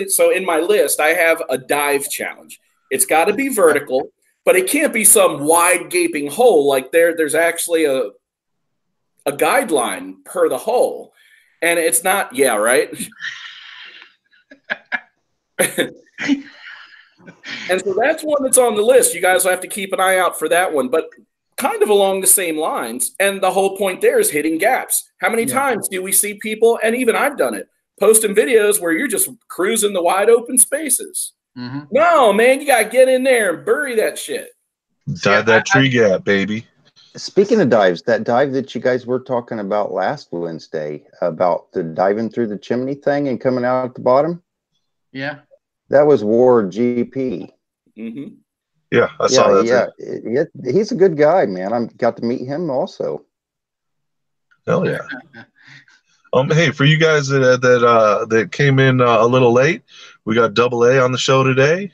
So in my list, I have a dive challenge. It's got to be vertical, but it can't be some wide gaping hole. Like there's actually a guideline per the hole. And it's not, yeah, right? And so that's one that's on the list. You guys will have to keep an eye out for that one. But kind of along the same lines, and the whole point there is hitting gaps. How many times do we see people, and even I've done it, posting videos where you're just cruising the wide open spaces? No, man, you got to get in there and bury that shit. Dive that tree gap, baby. Speaking of dives, that dive that you guys were talking about last Wednesday, about the diving through the chimney thing and coming out at the bottom. Yeah. That was Ward GP. Yeah, I saw that. Yeah, he's a good guy, man. I got to meet him also. Hell yeah. Hey, for you guys that came in a little late, we got Double A on the show today.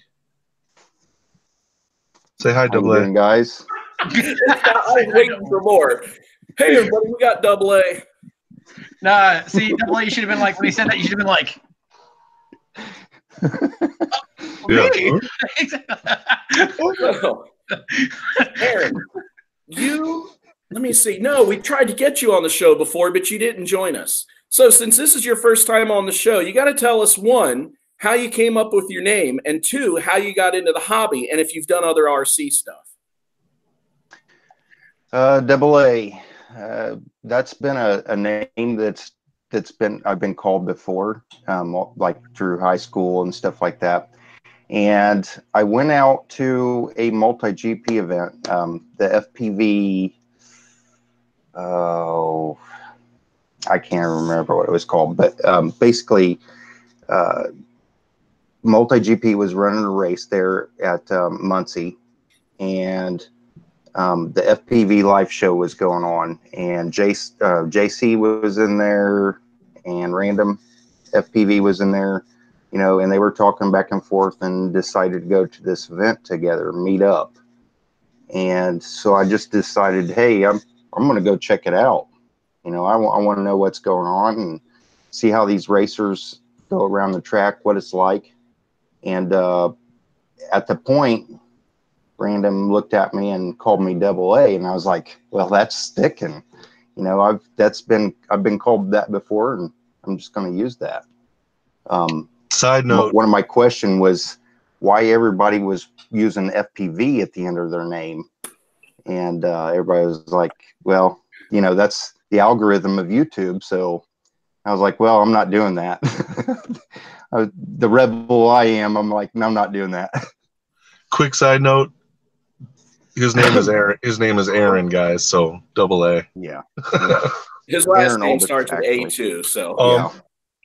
Say hi, Double A. Doing, guys? I was waiting for more. Hey, everybody, we got Double A. Nah, see, Double A, you should have been like, when he said that, you should have been like, Aaron, let me see. No, we tried to get you on the show before, but you didn't join us. So since this is your first time on the show, you got to tell us, one, how you came up with your name, and two, how you got into the hobby, and if you've done other RC stuff. Double A. That's been a name I've been called before, like through high school and stuff like that. And I went out to a multi-GP event, the FPV. Oh, I can't remember what it was called, but basically, multi-GP was running a race there at Muncie, and the FPV live show was going on, and JC was in there, and Random FPV was in there, you know, and they were talking back and forth and decided to go to this event together, meet up. And so I just decided, hey, I'm going to go check it out. You know, I want to know what's going on and see how these racers go around the track, what it's like. And at the point, Random looked at me and called me Double A, and I was like, well, that's sticking. You know, I've been called that before, and I'm just going to use that. Side note, one of my questions was why everybody was using FPV at the end of their name, and everybody was like, well, you know, that's the algorithm of YouTube. So I was like, well, I'm not doing that. The rebel I am, I'm like, no, I'm not doing that. Quick side note. His name is Aaron. His name is Aaron, guys. So Double A. Yeah. His last Aaron name Oldest, starts with actually. A too. So Yeah.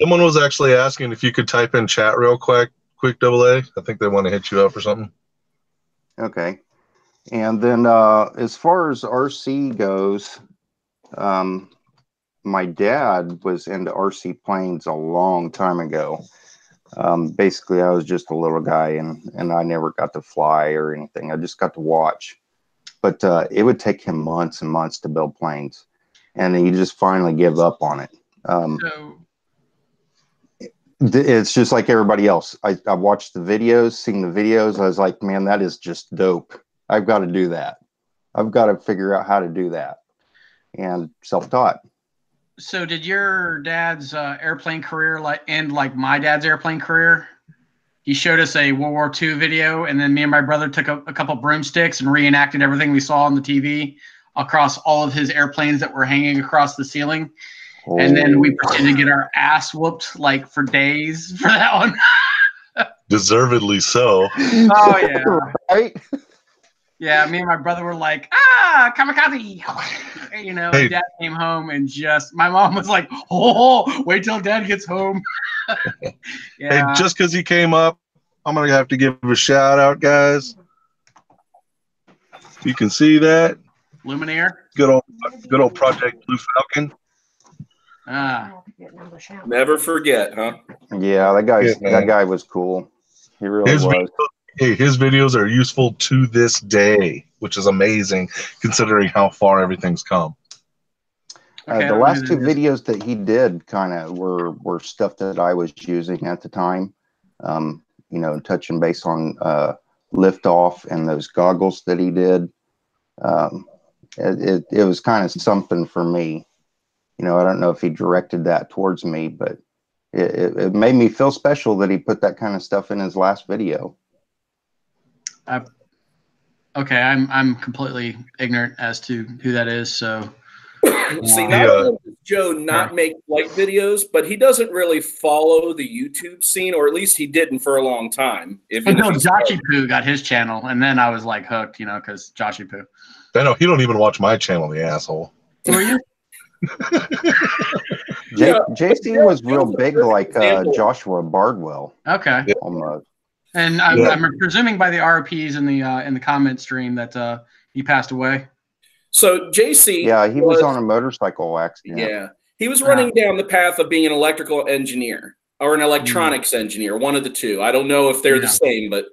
Someone was actually asking if you could type in chat real quick, Double A. I think they want to hit you up or something. Okay. And then as far as RC goes, my dad was into RC planes a long time ago. Basically, I was just a little guy, and I never got to fly or anything. I just got to watch. But it would take him months and months to build planes, and he just finally give up on it. It's just like everybody else. I watched the videos, seen the videos. I was like, man, that is just dope. I've got to do that. I've got to figure out how to do that. And self-taught. So did your dad's airplane career end like my dad's airplane career? He showed us a World War II video, and then me and my brother took a couple broomsticks and reenacted everything we saw on the TV across all of his airplanes that were hanging across the ceiling. Oh. And then we pretended to get our ass whooped like for days for that one. Deservedly so. Oh, yeah. Right? Yeah, me and my brother were like, kamikaze. You know, hey. Dad came home and my mom was like, oh, wait till Dad gets home. Yeah. Hey, just because he came up, I'm going to have to give him a shout out, guys. You can see that. Luminaire. Good old Project Blue Falcon. Never forget, huh? Yeah, that guy was cool. He really was. His videos are useful to this day, which is amazing considering how far everything's come. Okay, the last two videos that he did kind of were stuff that I was using at the time. You know, touching base on liftoff and those goggles that he did. It was kind of something for me. You know, I don't know if he directed that towards me, but it made me feel special that he put that kind of stuff in his last video. Okay, I'm completely ignorant as to who that is. So, see, not only does Joe not make flight videos, but he doesn't really follow the YouTube scene, or at least he didn't for a long time. Until Joshy Poo got his channel, and then I was like hooked, you know, because Joshy Poo. I know he don't even watch my channel, the asshole. Who are you? JC was real big like Joshua Bardwell. Okay. Almost. And I'm presuming by the RPs in the comment stream that he passed away. So JC, yeah, he was on a motorcycle accident. Yeah, he was running down the path of being an electrical engineer or an electronics engineer, one of the two. I don't know if they're the same, but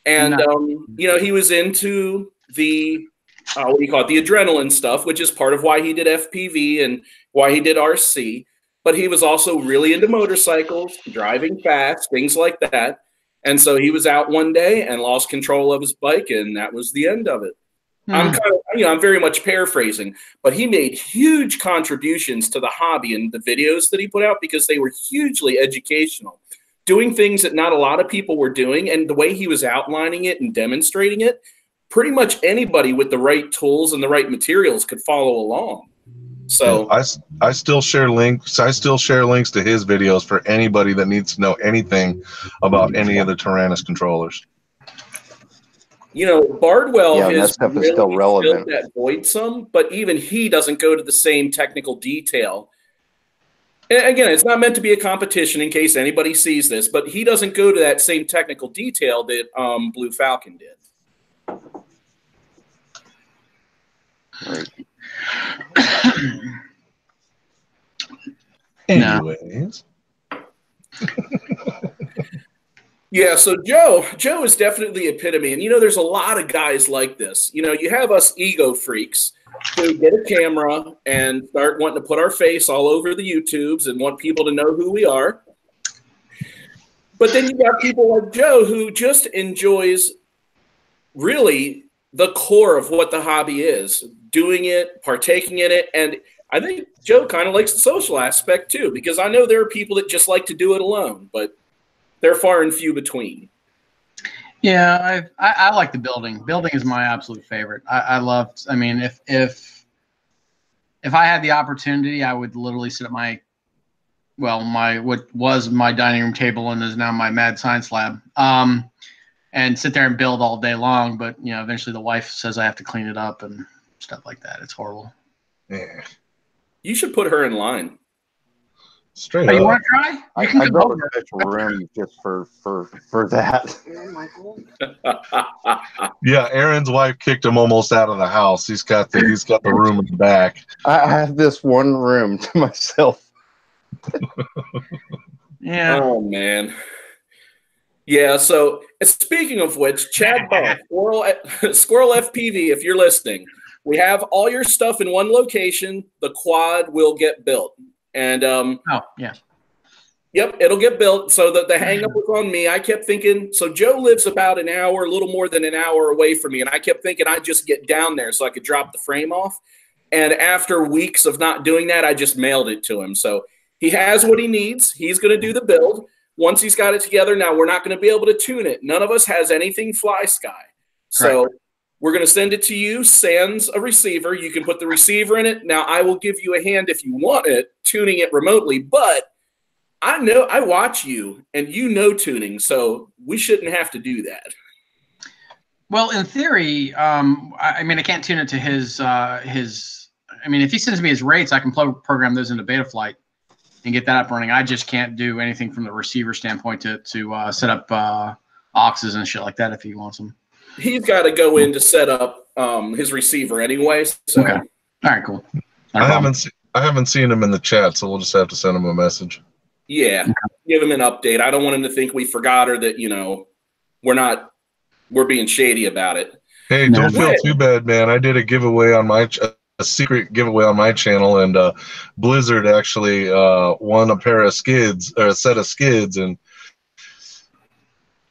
you know, he was into the what do you call it, the adrenaline stuff, which is part of why he did FPV and why he did RC. But he was also really into motorcycles, driving fast, things like that. And so he was out one day and lost control of his bike, and that was the end of it. I'm kind of, you know, I'm very much paraphrasing, but he made huge contributions to the hobby and the videos that he put out because they were hugely educational, doing things that not a lot of people were doing. And the way he was outlining it and demonstrating it, pretty much anybody with the right tools and the right materials could follow along. So I still share links. I still share links to his videos for anybody that needs to know anything about any of the Tyrannus controllers. You know, Bardwell has that stuff is still relevant. Filled that void some, but even he doesn't go to the same technical detail. And again, it's not meant to be a competition in case anybody sees this, but he doesn't go to that same technical detail that Blue Falcon did. Right. Anyways. Yeah, so Joe is definitely the epitome. And, you know, there's a lot of guys like this. You know, you have us ego freaks who get a camera and start wanting to put our face all over the YouTubes and want people to know who we are. But then you got people like Joe who just enjoys really the core of what the hobby is, doing it, partaking in it. And I think Joe kind of likes the social aspect too, because I know there are people that just like to do it alone, but they're far and few between. Yeah, I like the building. Building is my absolute favorite. I mean, if I had the opportunity, I would literally sit at what was my dining room table and is now my mad science lab, and sit there and build all day long. But you know, eventually the wife says I have to clean it up and stuff like that. It's horrible. Yeah. You should put her in line. Straight up. You want to try? I built a special room just for that. Yeah, Aaron's wife kicked him almost out of the house. He's got the room in the back. I have this one room to myself. Yeah. Oh man. Yeah. So speaking of which, Chad Ball, Squirrel FPV, if you're listening, we have all your stuff in one location. The quad will get built. And yep, it'll get built. So the hang up was on me. I kept thinking, so Joe lives about an hour, a little more than an hour away from me, and I kept thinking I'd just get down there so I could drop the frame off. And after weeks of not doing that, I just mailed it to him. So he has what he needs. He's going to do the build. Once he's got it together, now we're not going to be able to tune it. None of us has anything fly sky. So we're going to send it to you, sans a receiver. You can put the receiver in it. Now, I will give you a hand if you want it, tuning it remotely. But I know I watch you, and you know tuning, so we shouldn't have to do that. Well, in theory, I mean, I can't tune it to his. I mean, if he sends me his rates, I can program those into Betaflight and get that up running. I just can't do anything from the receiver standpoint to set up auxes and shit like that if he wants them. He's got to go in to set up his receiver anyway. So. Okay. All right, cool. I haven't seen him in the chat, so we'll just have to send him a message. Yeah, give him an update. I don't want him to think we forgot or that, you know, we're being shady about it. Hey, don't feel too bad, man. I did a giveaway on a secret giveaway on my channel, and Blizzard actually won a pair of skids or a set of skids, and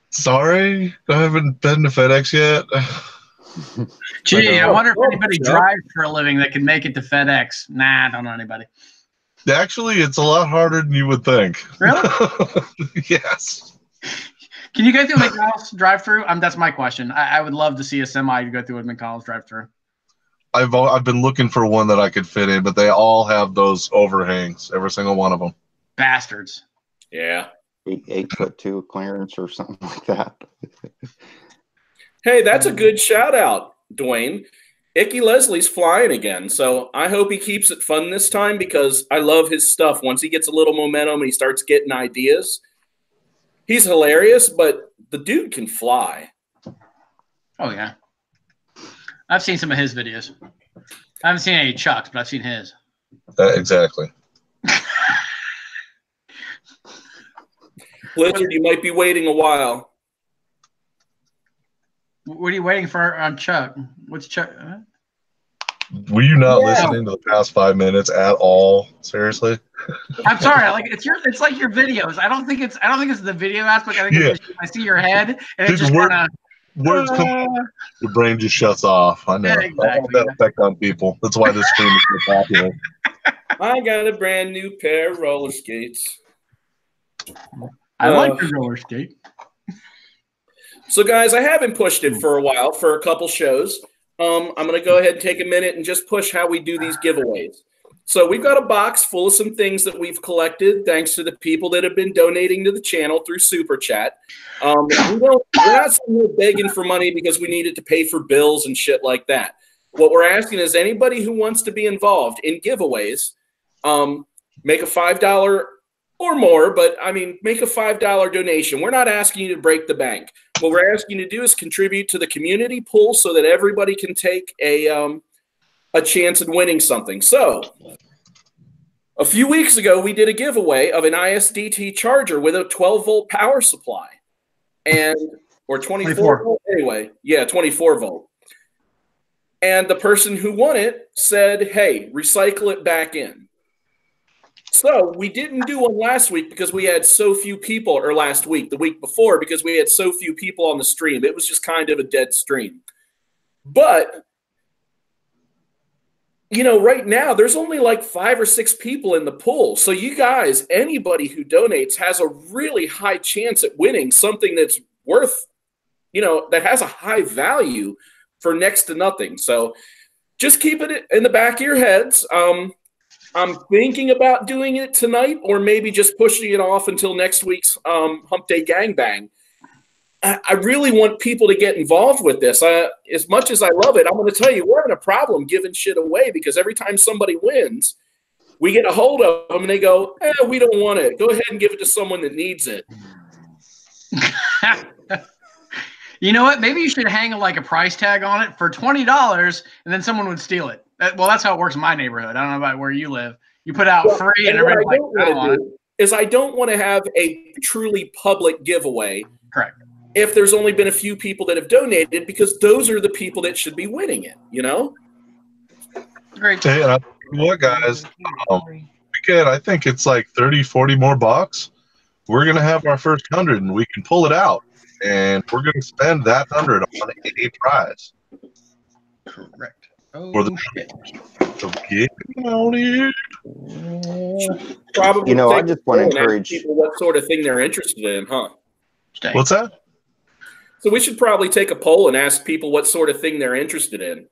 sorry, I haven't been to FedEx yet. Gee, I wonder if anybody drives for a living that can make it to FedEx. Nah, I don't know anybody. Actually, it's a lot harder than you would think. Really? Yes. Can you go through a McDonald's drive-through? That's my question. I would love to see a semi to go through a McDonald's drive-through. I've been looking for one that I could fit in, but they all have those overhangs. Every single one of them. Bastards. Yeah. 8'2" clearance or something like that. Hey, that's a good shout out, Dwayne. Icky Leslie's flying again, so I hope he keeps it fun this time because I love his stuff. Once he gets a little momentum and he starts getting ideas, he's hilarious, but the dude can fly. Oh, yeah. I've seen some of his videos. I haven't seen any Chuck's, but I've seen his. Exactly. Blizzard, you might be waiting a while. What are you waiting for on Chuck? What's Chuck? Were you not listening to the past 5 minutes at all? Seriously? I'm sorry. It's like your videos. I don't think it's the video aspect. I think it's just, I see your head and it just kind of words come. Your brain just shuts off. I know. Yeah, exactly. I have that effect on people. That's why this stream is so popular. I got a brand new pair of roller skates. I like the roller skate. So, guys, I haven't pushed it for a while for a couple shows. I'm going to go ahead and take a minute and just push how we do these giveaways. So we've got a box full of some things that we've collected thanks to the people that have been donating to the channel through Super Chat. We're not sitting here begging for money because we need it to pay for bills and shit like that. What we're asking is anybody who wants to be involved in giveaways, make a $5 or more, but I mean, make a $5 donation. We're not asking you to break the bank. What we're asking you to do is contribute to the community pool so that everybody can take a chance at winning something. So a few weeks ago, we did a giveaway of an ISDT charger with a 12-volt power supply or 24 volt anyway. Yeah, 24 volt. And the person who won it said, hey, recycle it back in. So we didn't do one last week because we had so few people, or last week, the week before, because we had so few people on the stream. It was just kind of a dead stream. But, you know, right now there's only like 5 or 6 people in the pool. So you guys, anybody who donates has a really high chance at winning something that's worth, you know, that has a high value for next to nothing. So just keep it in the back of your heads. I'm thinking about doing it tonight or maybe just pushing it off until next week's Hump Day Gangbang. I really want people to get involved with this. As much as I love it, I'm going to tell you, we're having a problem giving shit away because every time somebody wins, we get a hold of them and they go, we don't want it. Go ahead and give it to someone that needs it. You know what? Maybe you should hang like a price tag on it for $20 and then someone would steal it. Well, that's how it works in my neighborhood. I don't know about where you live. You put out free and everybody's like, I don't want to have a truly public giveaway. Correct. If there's only been a few people that have donated, because those are the people that should be winning it, you know? Great. Hey, what, guys? We get, I think it's like 30, 40 more bucks. We're going to have our first 100 and we can pull it out. And we're going to spend that 100 on a prize. Correct. For the Probably, you know, I just want to encourage people what sort of thing they're interested in, huh? What's that? So we should probably take a poll and ask people what sort of thing they're interested in.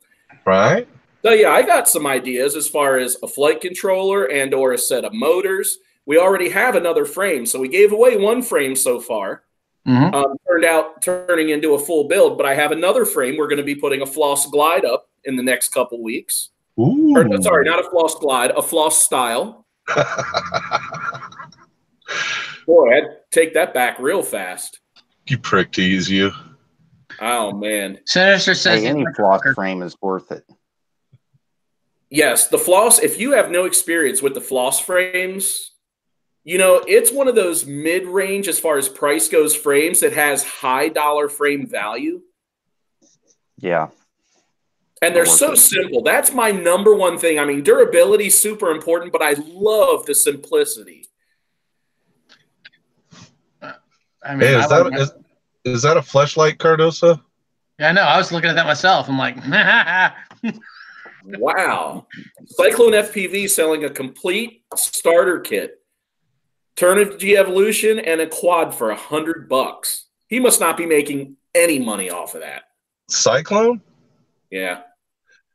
Right. So yeah, I got some ideas as far as a flight controller and or a set of motors. We already have another frame, so we gave away one frame so far. Turned out turning into a full build, but I have another frame. We're going to be putting a floss glide up in the next couple weeks. Ooh. Or, sorry, not a floss glide, a floss style. Boy, I'd take that back real fast. You prick, tease you. Oh, man. Sinister says any floss frame is worth it. Yes, the floss, if you have no experience with the floss frames, you know, it's one of those mid-range as far as price goes frames that has high dollar frame value. Yeah. And they're so simple. That's my number one thing. I mean, durability is super important, but I love the simplicity. I mean, hey, is that a fleshlight, Cardosa? Yeah, I know. I was looking at that myself. I'm like, wow. Cyclone FPV selling a complete starter kit. Turn of G Evolution and a quad for $100. He must not be making any money off of that. Cyclone? Yeah.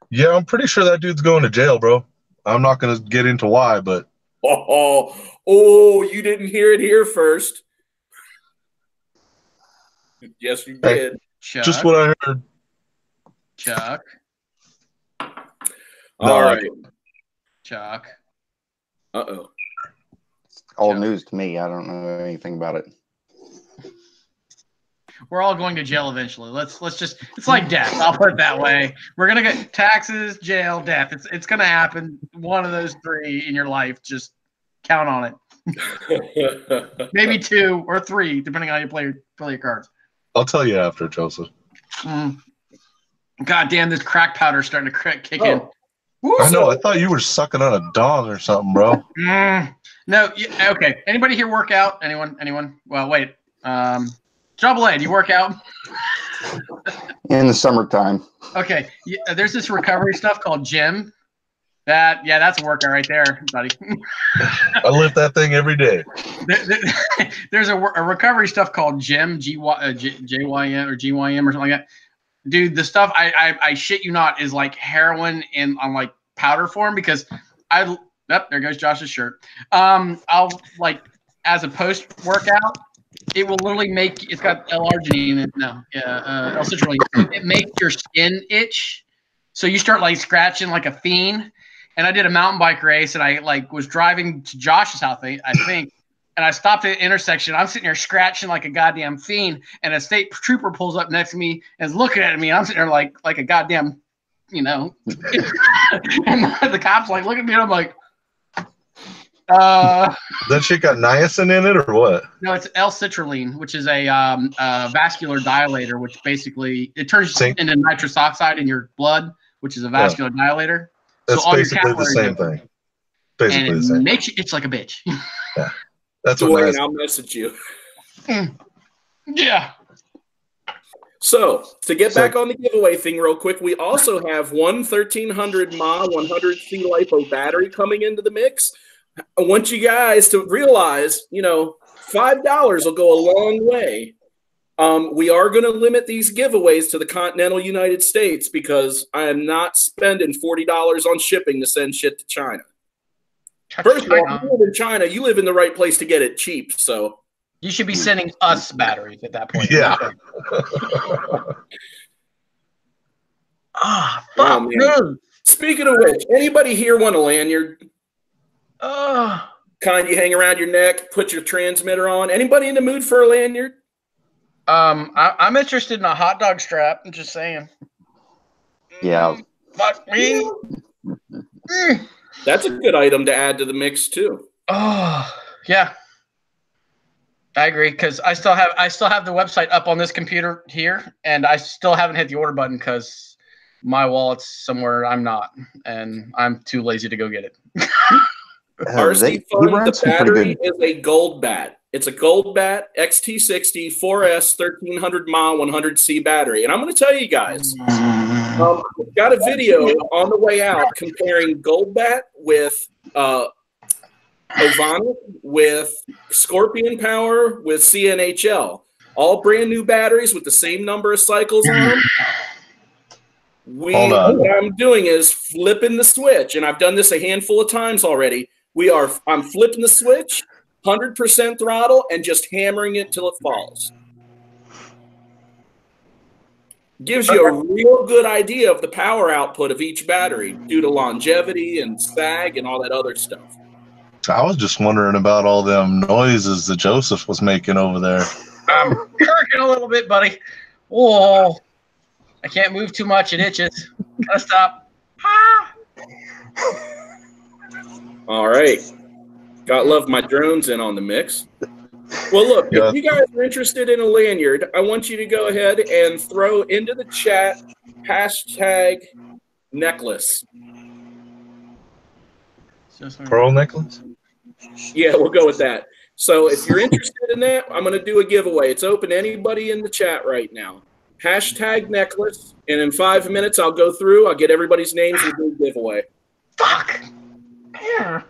Yeah, I'm pretty sure that dude's going to jail, bro. I'm not going to get into why, but... Oh, you didn't hear it here first. Yes, you did. Chuck. Just what I heard. Chuck. All right. Chuck. It's all news to me. I don't know anything about it. We're all going to jail eventually. Let's just, it's like death. I'll put it that way. We're going to get taxes, jail, death. It's going to happen. One of those three in your life. Just count on it. Maybe 2 or 3, depending on how you play your cards. I'll tell you after, Joseph. God damn, this crack powder is starting to kick in. Woo, I know. I thought you were sucking on a dong or something, bro. No. Okay. Anybody here work out? Anyone? Well, wait. Trouble A, do you work out? In the summertime. Okay. Yeah, there's this recovery stuff called gym. That's a workout right there, buddy. I lift that thing every day. There's a recovery stuff called gym, JYM or GYM or something like that. Dude, the stuff I shit you not is like heroin on like powder form because there goes Josh's shirt. I'll like as a post workout, it will literally make it's got L-arginine in it. L-citrulline. It makes your skin itch, so you start like scratching like a fiend. And I did a mountain bike race, and I like was driving to Josh's house, I think, and I stopped at an intersection. I'm sitting there scratching like a goddamn fiend, and a state trooper pulls up next to me and is looking at me. And I'm sitting there like a goddamn, and the cops like look at me, and I'm like, That shit got niacin in it or what? No, it's L-citrulline, which is a vascular dilator, which basically it turns into nitrous oxide in your blood, which is a vascular dilator. That's so all basically the same thing. Basically and the same. Makes you itch like a bitch. Yeah, that's Don't what. worry, I'll message you. Yeah. So to get back on the giveaway thing real quick, we also have one 1300 mAh 100C LiPo battery coming into the mix. I want you guys to realize, $5 will go a long way. We are going to limit these giveaways to the continental United States because I am not spending $40 on shipping to send shit to China. First of all, if you live in China, you live in the right place to get it cheap. So you should be sending us batteries at that point. Yeah. Fuck. Oh, speaking of which, anybody here want a lanyard? Kind you hang around your neck, put your transmitter on. Anybody in the mood for a lanyard? I'm interested in a hot dog strap. I'm just saying. Yeah. Fuck me. That's a good item to add to the mix too. Oh, yeah. I agree because I still have the website up on this computer here, and I still haven't hit the order button because my wallet's somewhere I'm not, and I'm too lazy to go get it. RC Fun, the battery is a gold bat. It's a gold bat XT60 4S 1300 mAh 100C battery. And I'm going to tell you guys, we've got a video on the way out comparing gold bat with Ovonic, with Scorpion Power, with CNHL. All brand new batteries with the same number of cycles on them. What I'm doing is flipping the switch, and I've done this a handful of times already. I'm flipping the switch, 100% throttle, and just hammering it till it falls. Gives you a real good idea of the power output of each battery due to longevity and sag and all that other stuff. I was just wondering about all them noises that Joseph was making over there. I'm kirking a little bit, buddy. Oh, I can't move too much. It itches. Gotta stop. All right. Gotta love my drones in on the mix. Well, look, if you guys are interested in a lanyard, I want you to go ahead and throw into the chat hashtag necklace. Pearl necklace? Yeah, we'll go with that. So if you're interested in that, I'm going to do a giveaway. It's open to anybody in the chat right now. Hashtag necklace. And in 5 minutes, I'll go through. I'll get everybody's names and do a giveaway. Fuck. Here.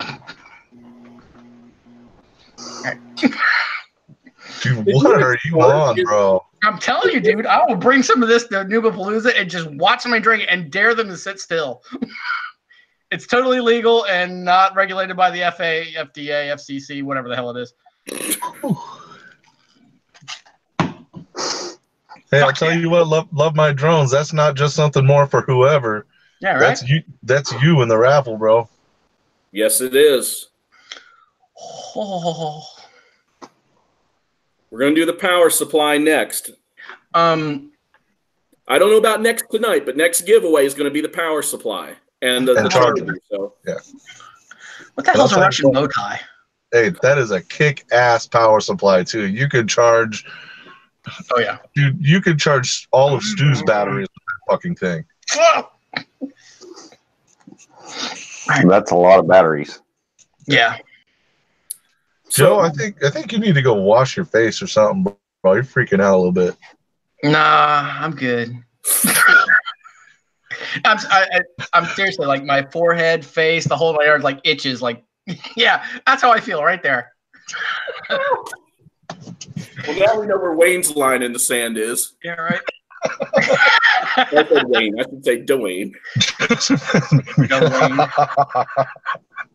Dude, what are you on, bro? I'm telling you, dude, I will bring some of this to Noobapalooza and just watch somebody drink it and dare them to sit still. It's totally legal and not regulated by the FA, FDA, FCC, whatever the hell it is. Hey, I'll tell you what, love my drones. That's not just something more for whoever. Yeah, right? That's you in the raffle, bro. Yes, it is. Oh. We're going to do the power supply next. I don't know about next tonight, but next giveaway is going to be the power supply and the charger. So. Yeah. What the hell's a Russian bow tie? Hey, that is a kick-ass power supply, too. You could charge... Oh, yeah. Dude, you could charge all of Stu's batteries with that fucking thing. That's a lot of batteries. Yeah. Joe, I think you need to go wash your face or something, bro. You're freaking out a little bit. Nah, I'm good. I'm seriously, like, my forehead, face, the whole yard, like, itches. Like, yeah, that's how I feel right there. Well, now we know where Wayne's line in the sand is. Yeah, right. I said Wayne. I should say Dwayne.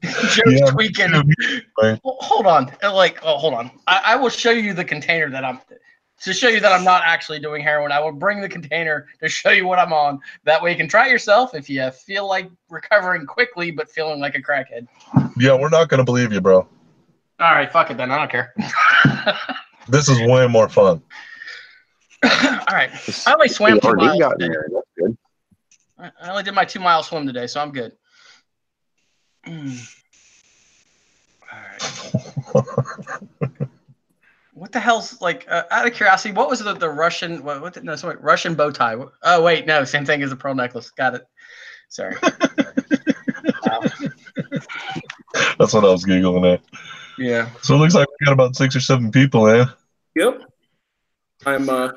Joe's tweaking. Hold on. Hold on. I will show you the container that I'm to show you that I'm not actually doing heroin. I will bring the container to show you what I'm on. That way you can try it yourself if you feel like recovering quickly but feeling like a crackhead. Yeah, we're not going to believe you, bro. All right, fuck it then. I don't care. This is way more fun. All right. I only swam 2 miles. Got in there. That's good. I only did my 2-mile swim today, so I'm good. All right. What the hell's like? Out of curiosity, what was the Russian? Russian bow tie. Oh wait, no, same thing as a pearl necklace. Got it. Sorry. That's what I was giggling at. Yeah. So it looks like we got about 6 or 7 people, man. Yep. I'm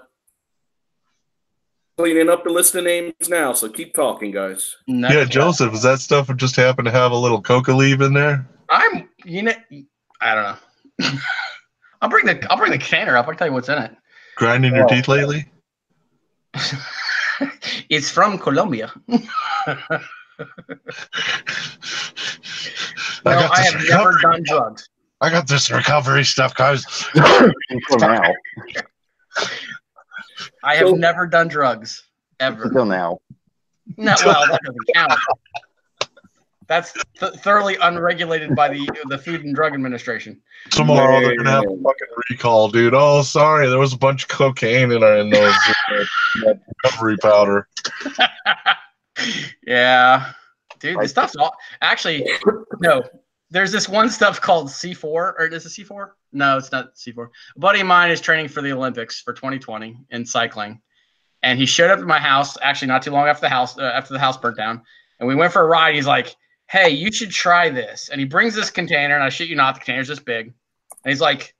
cleaning up the list of names now, so keep talking, guys. Yeah, Joseph, is that stuff that just happened to have a little coca leaf in there? I don't know. I'll bring the container up. I'll tell you what's in it. Grinding your teeth lately? It's from Colombia. I have never done drugs. I got this recovery stuff, guys. Now. I have never done drugs ever. Until now. No, well, that doesn't count. That's thoroughly unregulated by the Food and Drug Administration. Tomorrow they're gonna have a fucking recall, dude. Oh, sorry, there was a bunch of cocaine in those that recovery powder. Yeah, dude, this stuff's all actually no. There's this one stuff called C4, or is it C4? No, it's not C4. A buddy of mine is training for the Olympics for 2020 in cycling, and he showed up at my house actually not too long after the house burnt down, and we went for a ride. He's like, "Hey, you should try this," and he brings this container, and I shit you not, the container's this big, and he's like,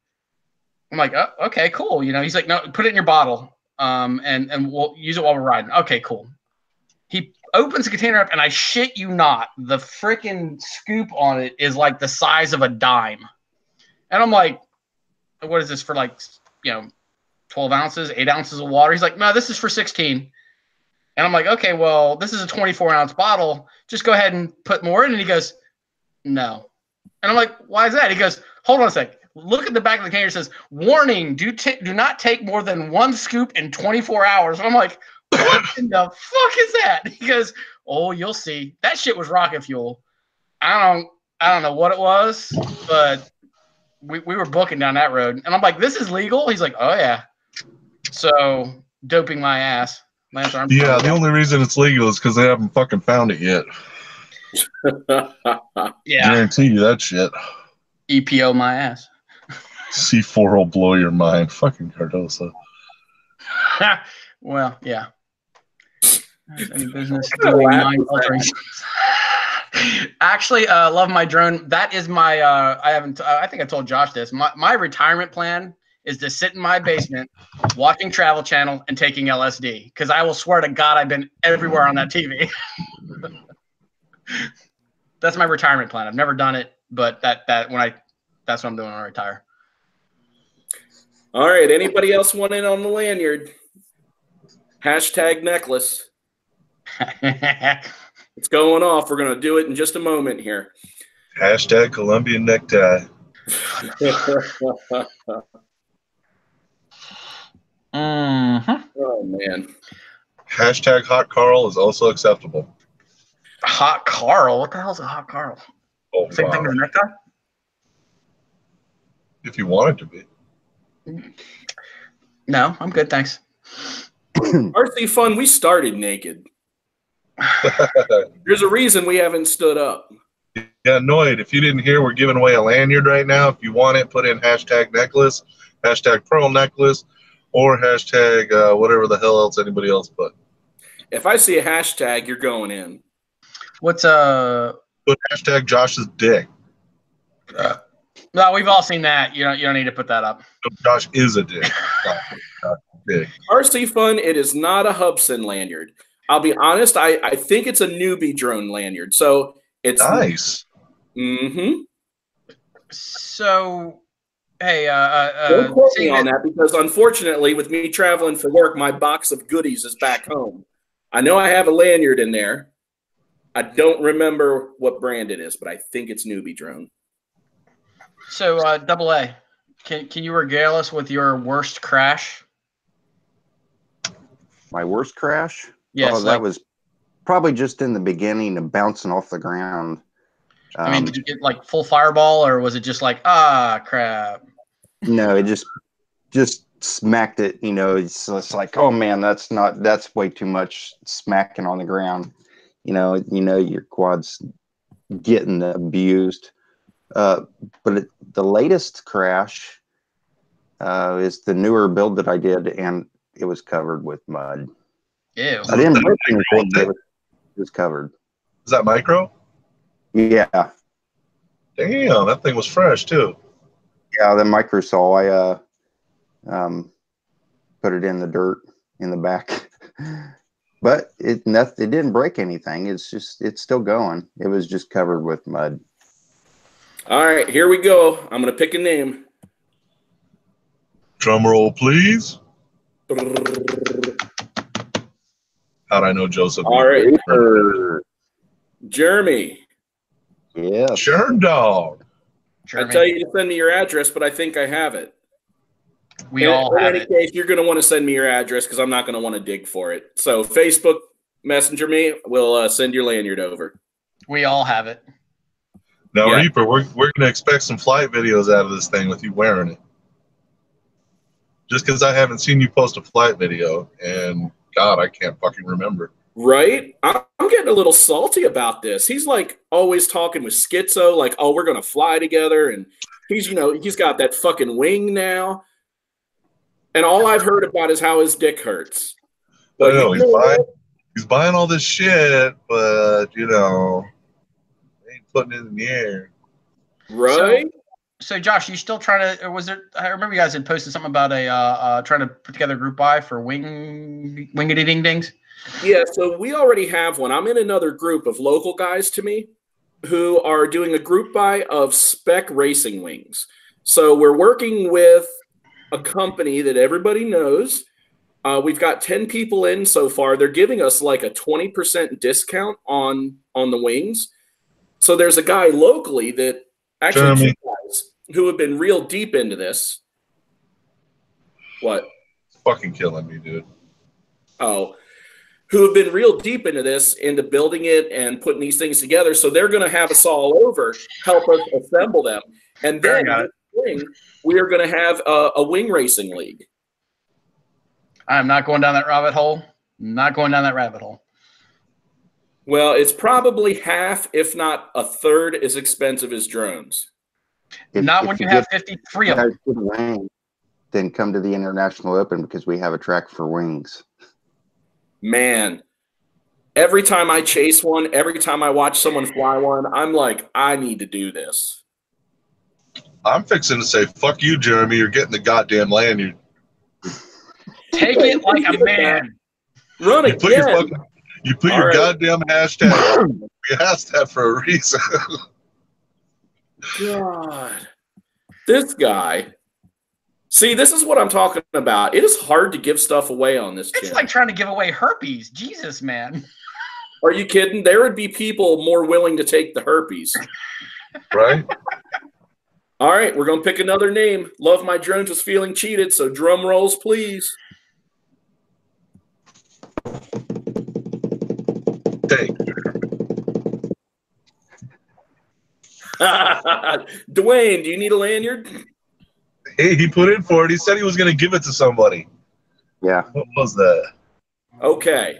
"I'm like, oh, okay, cool," you know. He's like, "No, put it in your bottle, and we'll use it while we're riding." Okay, cool. He opens the container up, and I shit you not, the freaking scoop on it is like the size of a dime. And I'm like, what is this for, like, 12 ounces, 8 ounces of water? He's like, no, this is for 16. And I'm like, okay, well, this is a 24-ounce bottle. Just go ahead and put more in. And he goes, no. And I'm like, why is that? He goes, hold on a sec. Look at the back of the container. It says, warning, do not take more than 1 scoop in 24 hours. And I'm like, what in the fuck is that? He goes, oh, you'll see. That shit was rocket fuel. I don't know what it was, but we were booking down that road. And I'm like, this is legal? He's like, oh, yeah. So, doping my ass. Lance Armstrong. Yeah, the only reason it's legal is because they haven't fucking found it yet. Yeah. Guarantee you that shit. EPO my ass. C4 will blow your mind. Fucking Cardosa. Well, yeah. Any business doing mind alterations. Actually, love my drone. That is my. I think I told Josh this. My retirement plan is to sit in my basement, watching Travel Channel and taking LSD. Because I will swear to God, I've been everywhere on that TV. That's my retirement plan. I've never done it, but that's what I'm doing when I retire. All right. Anybody else want in on the lanyard? Hashtag necklace. It's going off. We're going to do it in just a moment here. Hashtag Colombian necktie. Oh, man. Hashtag hot Carl is also acceptable. Hot Carl? What the hell's a hot Carl? Oh, Same wow. thing as a necktie? If you want it to be. No, I'm good, thanks. RC Fun, we started naked. There's a reason we haven't stood up. Yeah, Noid, if you didn't hear, we're giving away a lanyard right now. If you want it, put in hashtag necklace, hashtag pearl necklace, or hashtag whatever the hell else anybody else put. If I see a hashtag, you're going in. What's Put hashtag Josh's dick. No, we've all seen that. You don't need to put that up. Josh is a dick. Dick. RC Fun, it is not a Hubson lanyard. I'll be honest, I think it's a newbie drone lanyard. So it's nice. Mm-hmm. So, hey, don't quote me on that, because unfortunately, with me traveling for work, my box of goodies is back home. I know I have a lanyard in there. I don't remember what brand it is, but I think it's newbie drone. So, Double A, can you regale us with your worst crash? My worst crash? Yes. Oh, that was probably just in the beginning of bouncing off the ground. I mean, did you get like full fireball, or was it just like, crap? No, it just smacked it. You know, it's like, oh man, that's way too much smacking on the ground. You know, your quad's getting abused. But the latest crash is the newer build that I did, and it was covered with mud. Ew. I didn't break anything, but it was covered. Is that micro? Yeah. Damn, that thing was fresh too. Yeah, the micro saw. I put it in the dirt in the back, but it didn't break anything. It's still going. It was just covered with mud. All right, here we go. I'm gonna pick a name. Drum roll, please. How'd I know Joseph? All right, Jeremy. Yeah. Sure, dog. I tell you to send me your address, but I think I have it. We all have it. In any case, you're going to want to send me your address because I'm not going to want to dig for it. So Facebook Messenger me. We'll send your lanyard over. We all have it. Now, Yeah. Reaper, we're going to expect some flight videos out of this thing with you wearing it. Just because I haven't seen you post a flight video, and God, I can't fucking remember. Right? I'm getting a little salty about this. He's like always talking with Schizo, like, oh, we're going to fly together. And he's got that fucking wing now. And all I've heard about is how his dick hurts. But he's buying all this shit, but, he ain't putting it in the air. Right? So Josh, you still trying to, or was there, I remember you guys had posted something about trying to put together a group buy for wingity ding dings. Yeah, so we already have one. I'm in another group of local guys to me who are doing a group buy of spec racing wings. So we're working with a company that everybody knows. We've got 10 people in so far. They're giving us like a 20% discount on the wings. So there's a guy locally that actually two guys who have been real deep into this. What? Fucking killing me, dude. Oh. Who have been real deep into this, into building it and putting these things together. So they're going to have us all over, help us assemble them. And then we are going to have a wing racing league. I'm not going down that rabbit hole. Not going down that rabbit hole. Well, it's probably half, if not a third, as expensive as drones. Not when you have 53 of them. Then come to the International Open because we have a track for wings. Man, every time I chase one, every time I watch someone fly one, I'm like, I need to do this. I'm fixing to say, fuck you, Jeremy. You're getting the goddamn lanyard. Take it like a man. Run it. You put your goddamn hashtag. We asked that for a reason. God. This guy. See, this is what I'm talking about. It is hard to give stuff away on this channel. It's like trying to give away herpes. Jesus, man. Are you kidding? There would be people more willing to take the herpes. Right? All right, we're going to pick another name. Love My Drones was feeling cheated, so drum rolls, please. Hey, Dwayne, do you need a lanyard? hey, he put in for it. He said he was going to give it to somebody. Yeah. What was that? Okay.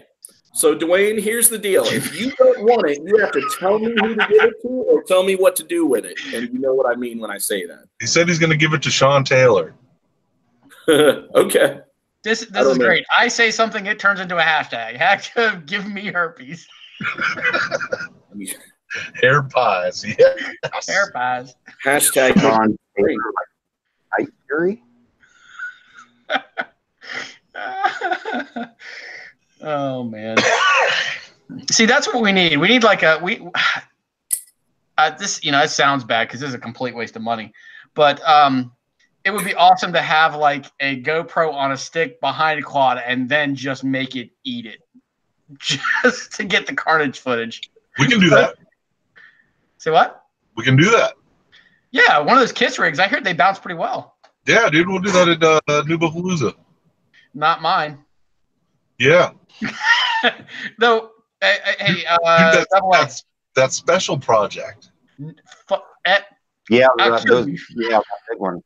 So, Dwayne, here's the deal. If you don't want it, you have to tell me who to give it to or tell me what to do with it. And you know what I mean when I say that. He said he's going to give it to Sean Taylor. Okay. This is great. I say something, it turns into a hashtag. Hashtag give me herpes. Hair pies. Yes. Hair pies. Hashtag. Sean Taylor, like Night Fury? Oh man. See, that's what we need. We need like this, it sounds bad because this is a complete waste of money. But it would be awesome to have like a GoPro on a stick behind a quad and then just make it eat it. Just to get the carnage footage. We can do that. Say what? We can do that. Yeah, one of those KISS rigs. I heard they bounce pretty well. Yeah, dude, we'll do that at Nubapalooza. Not mine. Yeah. Though, hey, that special project. Yeah, Actually, that big one.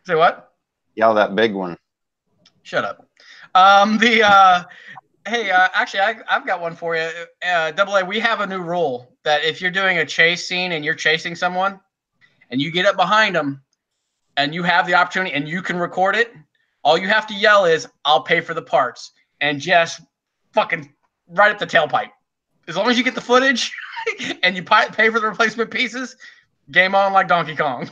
Say what? Yeah, that big one. Shut up. Hey, actually, I've got one for you. Double A, we have a new rule that if you're doing a chase scene and you're chasing someone and you get up behind them and you have the opportunity and you can record it, all you have to yell is, "I'll pay for the parts," and just fucking right up the tailpipe. As long as you get the footage and you pay for the replacement pieces, game on like Donkey Kong.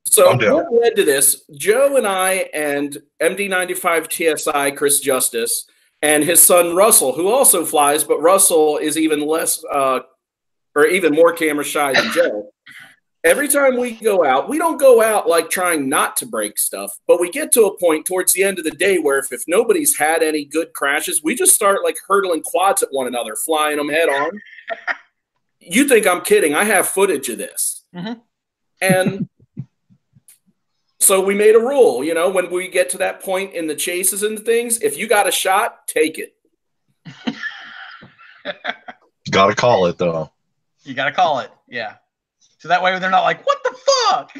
So what led to this? Joe and I and MD95 TSI Chris Justice and his son Russell, who also flies, but Russell is even less or even more camera shy than Joe. Every time we go out, we don't go out like trying not to break stuff, but we get to a point towards the end of the day where if nobody's had any good crashes, we just start like hurtling quads at one another, flying them head on. You think I'm kidding. I have footage of this. Mm-hmm. And so we made a rule, when we get to that point in the chases and things, if you got a shot, take it. Gotta call it, though. You gotta call it, yeah. So that way they're not like, what the fuck,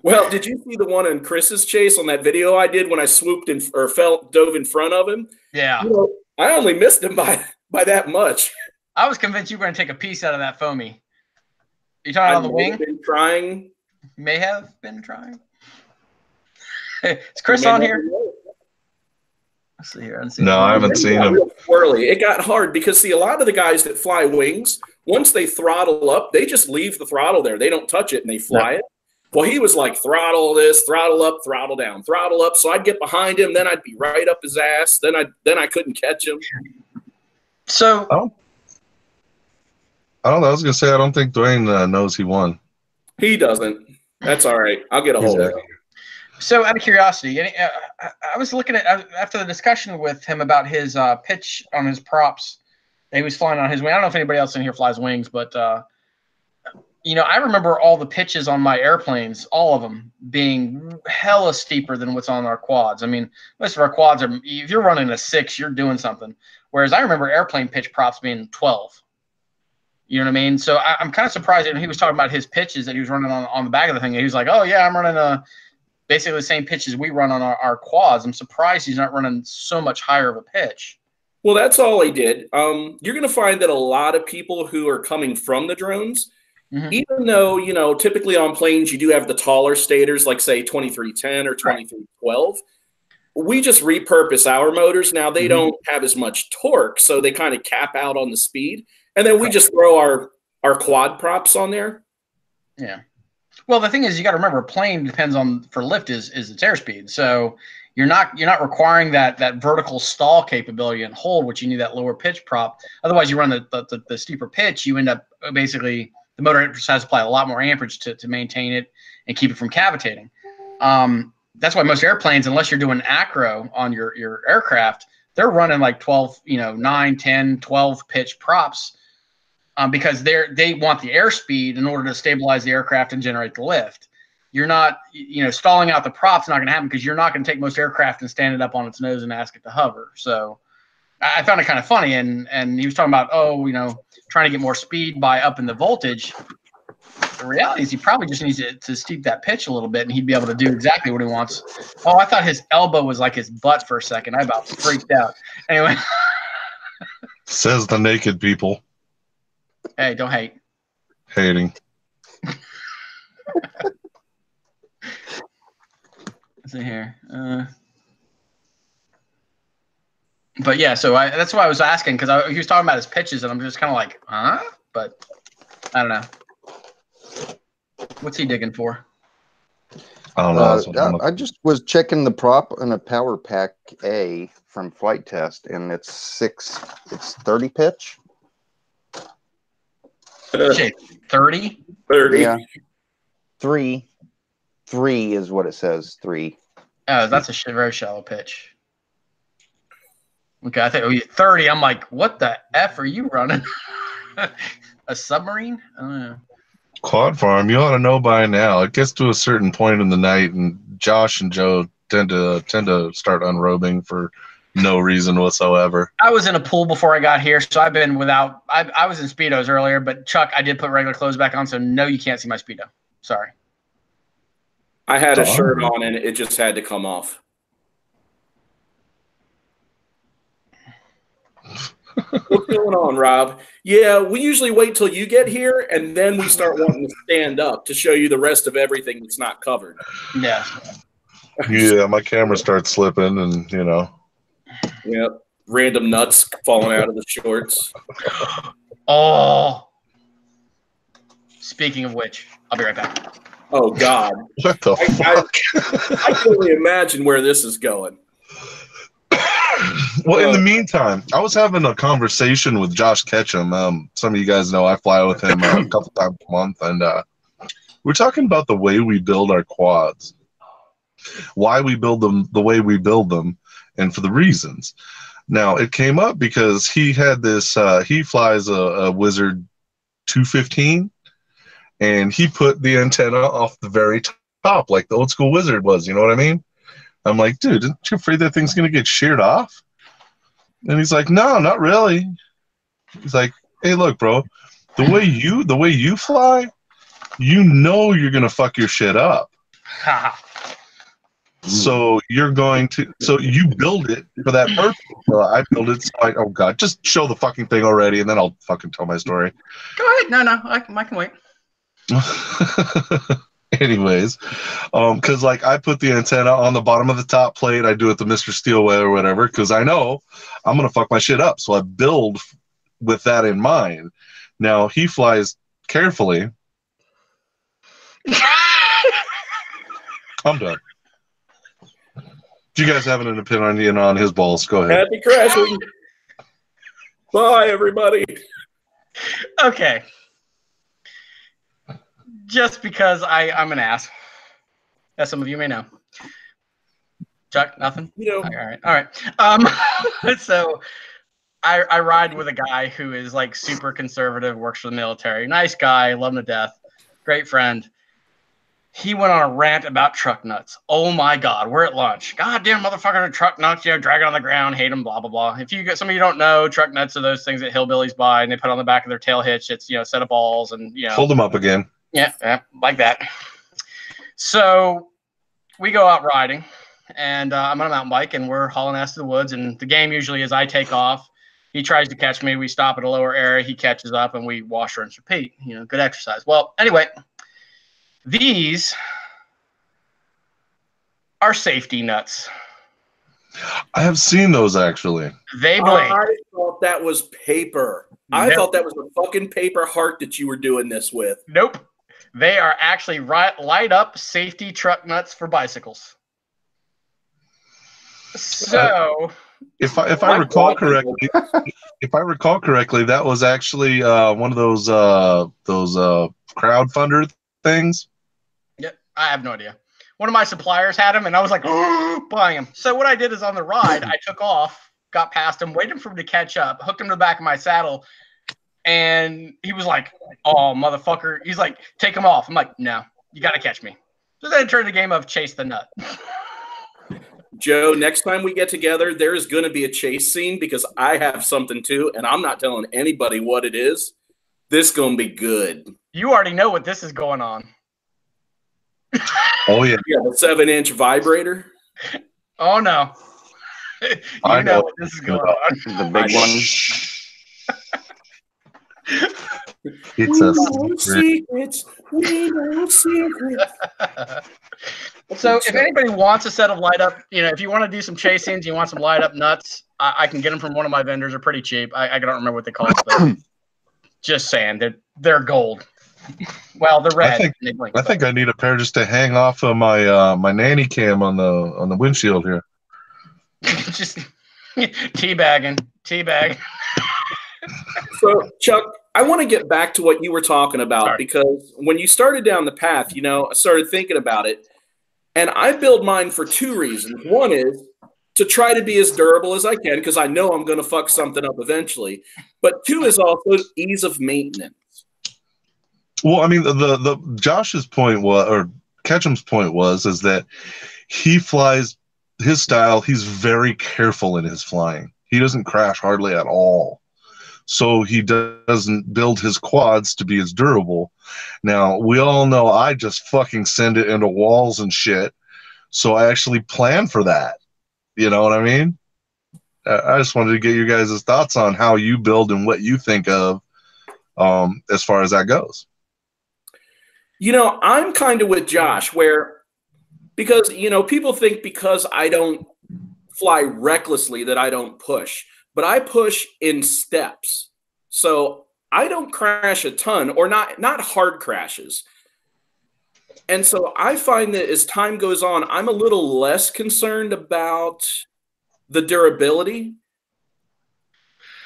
Well, did you see the one in Chris's chase on that video I did when I swooped in or dove in front of him? Yeah. I only missed him by that much. I was convinced you were going to take a piece out of that foamy. You talking on the wing? Been trying. May have been trying. Is Chris on here? Let's see here. No, I haven't seen him. Swirly. It got hard because, see, a lot of the guys that fly wings, once they throttle up, they just leave the throttle there. They don't touch it and they fly it. Well, he was like, throttle this, throttle up, throttle down, throttle up. So I'd get behind him, then I'd be right up his ass. Then I couldn't catch him. So I don't know. I was gonna say I don't think Dwayne knows he won. He doesn't. That's all right. I'll get a hold of it. So, out of curiosity, I was looking at after the discussion with him about his pitch on his props that he was flying on his wing. I don't know if anybody else in here flies wings, but I remember all the pitches on my airplanes, all of them being hella steeper than what's on our quads. I mean, most of our quads are, if you're running a 6, you're doing something. Whereas I remember airplane pitch props being 12. You know what I mean? So I'm kind of surprised that he was talking about his pitches that he was running on the back of the thing. He was like, oh, yeah, I'm running basically the same pitches we run on our quads. I'm surprised he's not running so much higher of a pitch. Well, that's all he did. You're going to find that a lot of people who are coming from the drones, even though, typically on planes you do have the taller stators, like, say, 2310 or 2312. We just repurpose our motors. Now, they don't have as much torque, so they kind of cap out on the speed. And then we just throw our quad props on there. Yeah. Well, the thing is, you got to remember, a plane depends on for lift is its airspeed. So you're not requiring that vertical stall capability and hold, which you need that lower pitch prop. Otherwise, you run the steeper pitch, you end up basically the motor has to apply a lot more amperage to maintain it and keep it from cavitating. That's why most airplanes, unless you're doing acro on your aircraft, they're running like 12, 9, 10, 12 pitch props because they want the airspeed in order to stabilize the aircraft and generate the lift. You're not, stalling out the props not going to happen because you're not going to take most aircraft and stand it up on its nose and ask it to hover. So I found it kind of funny. And he was talking about, trying to get more speed by upping the voltage. The reality is he probably just needs to steep that pitch a little bit, and he'd be able to do exactly what he wants. Oh, I thought his elbow was like his butt for a second. I about freaked out. Anyway. Says the naked people. Hey, don't hate. Hating. Let's see here. But yeah, so that's why I was asking, because he was talking about his pitches, and I'm just kind of like, huh? But I don't know. What's he digging for? I don't know. I just was checking the prop in a Power Pack A from Flight Test, and it's 30 pitch. Shit, 30? 30. Yeah. 3 is what it says. 3. Oh, that's a very shallow pitch. Okay, I think 30. I'm like, what the F are you running? A submarine? I don't know. Quad farm, you ought to know by now. It gets to a certain point in the night, and Josh and Joe tend to start unrobing for no reason whatsoever. I was in a pool before I got here, so I've been without. I was in Speedos earlier, but Chuck, I did put regular clothes back on, so no, you can't see my Speedo. Sorry. I had a shirt on, and it just had to come off. What's going on, Rob? Yeah, we usually wait till you get here, and then we start wanting to stand up to show you the rest of everything that's not covered. Yeah. Yeah, my camera starts slipping, and Yep. Random nuts falling out of the shorts. Oh. Speaking of which, I'll be right back. Oh, God. What the fuck? I can only imagine where this is going. Well, in the meantime, I was having a conversation with Josh Ketchum. Some of you guys know I fly with him a couple times a month, and we're talking about the way we build our quads, why we build them the way we build them, and for the reasons. Now, it came up because he had this, he flies a Wizard 215, and he put the antenna off the very top, like the old school Wizard was, you know what I mean? I'm like, dude, aren't you afraid that thing's going to get sheared off? And he's like, no, not really. He's like, hey, look, bro, the way you fly, you're going to fuck your shit up. So you build it for that purpose. So I build it. So oh God, just show the fucking thing already, and then I'll fucking tell my story. Go ahead. No, I can wait. Anyways, because I put the antenna on the bottom of the top plate. I do it the Mr. Steel way or whatever, because I know I'm gonna fuck my shit up. So I build with that in mind. Now he flies carefully. I'm done. Do you guys have an opinion on his balls? Go ahead. Happy crashing. Bye, everybody. Okay. Just because I'm an ass, as some of you may know. Chuck, nothing? You know. All right. So I ride with a guy who is like super conservative, works for the military. Nice guy, love him to death. Great friend. He went on a rant about truck nuts. Oh my God, we're at lunch. Goddamn motherfucker, truck nuts, drag it on the ground, hate them, blah, blah, blah. If you get some of you don't know, truck nuts are those things that hillbillies buy and they put on the back of their tail hitch. It's, a set of balls and, Hold them up again. Yeah, like that. So we go out riding, and I'm on a mountain bike, and we're hauling ass to the woods. And the game usually is I take off. He tries to catch me. We stop at a lower area. He catches up, and we wash, rinse, repeat. Good exercise. Well, anyway, these are safety nuts. I have seen those, actually. They blade. I thought that was paper. I thought that was a fucking paper heart that you were doing this with. Nope. They are actually light up safety truck nuts for bicycles. So If I recall correctly, that was actually one of those crowdfunder things. Yep, I have no idea. One of my suppliers had him, and I was like, buying him. So what I did is on the ride, I took off, got past him, waited for him to catch up, hooked him to the back of my saddle, and he was like, "Oh, motherfucker!" He's like, "Take him off." I'm like, "No, you got to catch me." So then it turned the game of chase the nut. Joe, next time we get together, there is going to be a chase scene because I have something too, and I'm not telling anybody what it is. This going to be good. You already know what this is going on. Oh, yeah. You got a 7-inch vibrator? Oh, no. You know what this is going on. The big one. It's a secrets. We know secrets. So if anybody wants a set of light up, if you want to do some chasings, you want some light up nuts, I can get them from one of my vendors. They're pretty cheap. I don't remember what they call it, but just saying, they're gold. Well, they're red. I think I need a pair just to hang off of my my nanny cam on the windshield here. Just teabagging. So, Chuck, I want to get back to what you were talking about because when you started down the path, I started thinking about it. And I build mine for two reasons. One is to try to be as durable as I can because I know I'm going to fuck something up eventually. But two is also ease of maintenance. Well, I mean, the Josh's point was, or Ketchum's point was, is that he flies his style. He's very careful in his flying. He doesn't crash hardly at all. So he doesn't build his quads to be as durable. Now, we all know I just fucking send it into walls and shit. So I actually plan for that. You know what I mean? I just wanted to get you guys' thoughts on how you build and what you think of as far as that goes. I'm kind of with Josh because people think because I don't fly recklessly that I don't push. But I push in steps. So I don't crash a ton or not hard crashes. And so I find that as time goes on, I'm a little less concerned about the durability.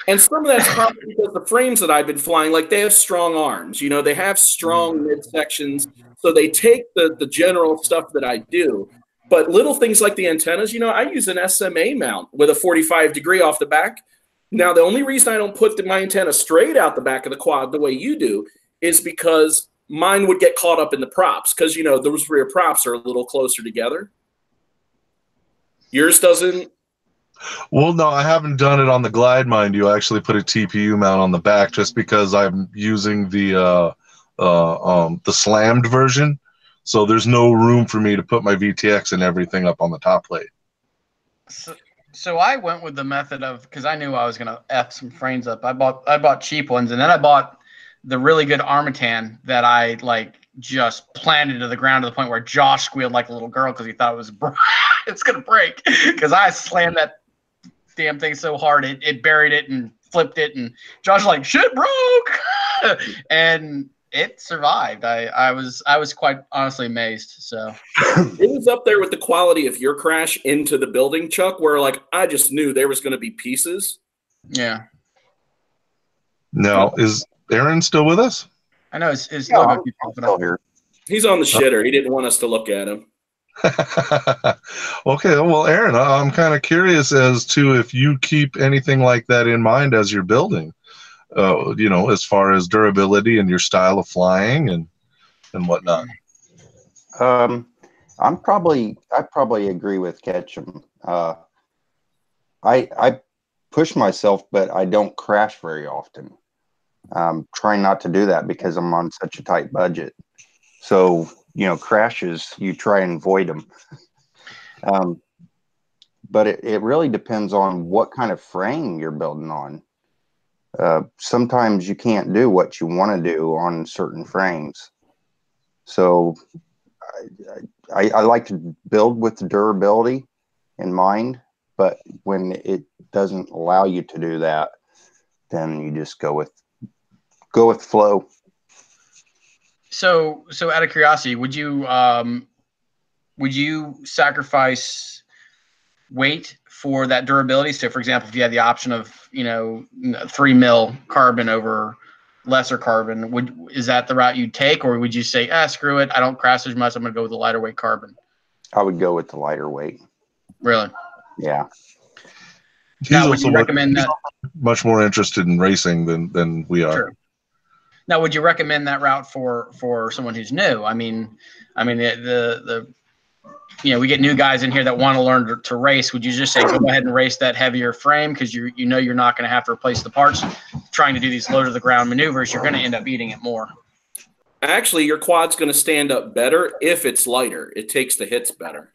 And some of that's probably because the frames that I've been flying, like they have strong arms, they have strong midsections. So they take the general stuff that I do. But little things like the antennas, I use an SMA mount with a 45 degree off the back. Now, the only reason I don't put my antenna straight out the back of the quad the way you do is because mine would get caught up in the props because, those rear props are a little closer together. Yours doesn't? Well, no, I haven't done it on the Glide, mind you. I actually put a TPU mount on the back just because I'm using the slammed version. So there's no room for me to put my VTX and everything up on the top plate. So I went with the method of, because I knew I was gonna F some frames up. I bought cheap ones, and then I bought the really good Armatan that I just planted to the ground to the point where Josh squealed like a little girl because he thought it's gonna break because I slammed that damn thing so hard it buried it and flipped it, and Josh was like, "Shit broke," and it survived. I was quite honestly amazed. So it was up there with the quality of your crash into the building, Chuck, where I just knew there was going to be pieces. Yeah. Now, is Aaron still with us? I know his logo keeps popping up here. He's on the shitter. He didn't want us to look at him. Okay, well, Aaron, I'm kind of curious as to if you keep anything like that in mind as you're building. As far as durability and your style of flying and whatnot. I probably agree with Ketchum. I push myself, but I don't crash very often. Trying not to do that because I'm on such a tight budget. So, crashes, you try and avoid them. But it really depends on what kind of frame you're building on. Sometimes you can't do what you want to do on certain frames. So I like to build with the durability in mind, but when it doesn't allow you to do that, then you just go with flow. So out of curiosity, would you sacrifice weight for that durability. So, for example, if you had the option of 3 mil carbon over lesser carbon, is that the route you'd take, or would you say, screw it, I don't crash as much, I'm going to go with the lighter weight carbon? I would go with the lighter weight. Really? Yeah. Now, would you recommend that? Much more interested in racing than we are. Sure. Now, would you recommend that route for someone who's new? I mean, we get new guys in here that want to learn to race. Would you just say go ahead and race that heavier frame because you're not going to have to replace the parts? Trying to do these low to the ground maneuvers, you're going to end up eating it more. Actually, your quad's going to stand up better if it's lighter. It takes the hits better.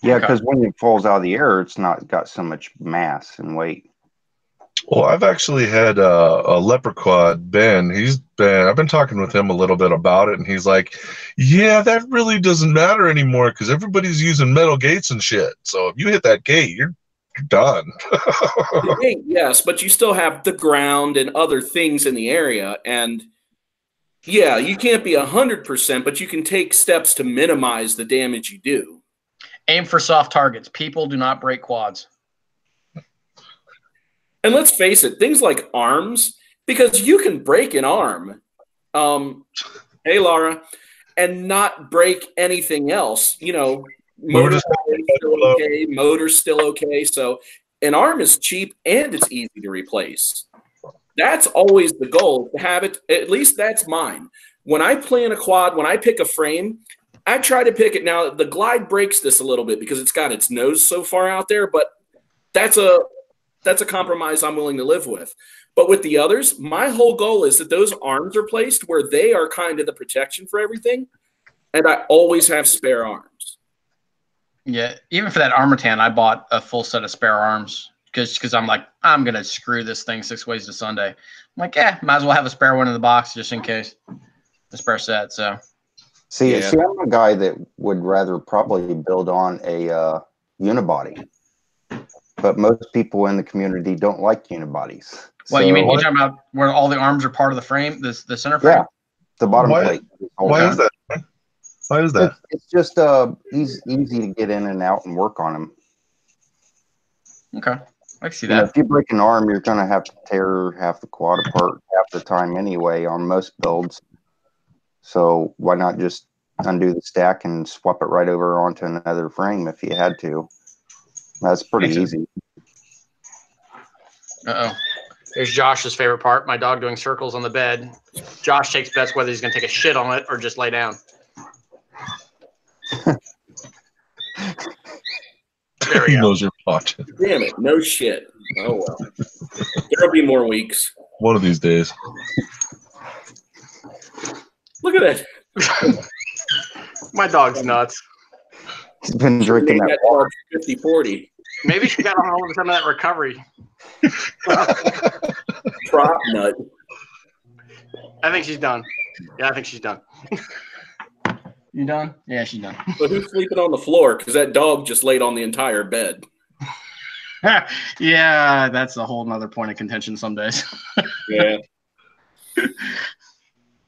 Yeah, because when it falls out of the air, it's not got so much mass and weight. Well, I've actually had a leopard quad, Ben. I've been talking with him a little bit about it, and he's like, yeah, that really doesn't matter anymore because everybody's using metal gates and shit. So if you hit that gate, you're done. The gate, yes, but you still have the ground and other things in the area. And yeah, you can't be 100%, but you can take steps to minimize the damage you do. Aim for soft targets. People do not break quads. And let's face it, things like arms, because you can break an arm, hey, Laura, and not break anything else. Motor's still okay, motor's still okay. So an arm is cheap and it's easy to replace. That's always the goal, to have it. At least that's mine. When I plan a quad, when I pick a frame, I try to pick it. Now, the Glide breaks this a little bit because it's got its nose so far out there, but that's a compromise I'm willing to live with. But with the others, my whole goal is that those arms are placed where they are kind of the protection for everything, and I always have spare arms. Yeah, even for that Armatan, I bought a full set of spare arms because I'm like, I'm going to screw this thing 6 ways to Sunday. I'm like, might as well have a spare one in the box just in case, the spare set, so. See, I'm a guy that would rather probably build on a unibody. But most people in the community don't like unibodies. Well, you're talking about where all the arms are part of the frame, the center frame? Yeah, the bottom plate. Why is that? Why is that? It's just easy to get in and out and work on them. Okay, I can see that. If you break an arm, you're going to have to tear half the quad apart half the time anyway on most builds. So why not just undo the stack and swap it right over onto another frame if you had to? That's pretty easy. Uh-oh. Here's Josh's favorite part, my dog doing circles on the bed. Josh takes bets whether he's going to take a shit on it or just lay down. There he knows you're watching. Damn it, no shit. Oh, well. There'll be more weeks. One of these days. Look at it. My dog's nuts. He's been drinking that 50-40. Maybe she got on all of some of that recovery. Prop nut. I think she's done. Yeah, I think she's done. You done? Yeah, she's done. But who's sleeping on the floor? Because that dog just laid on the entire bed. Yeah, that's a whole nother point of contention some days. Yeah.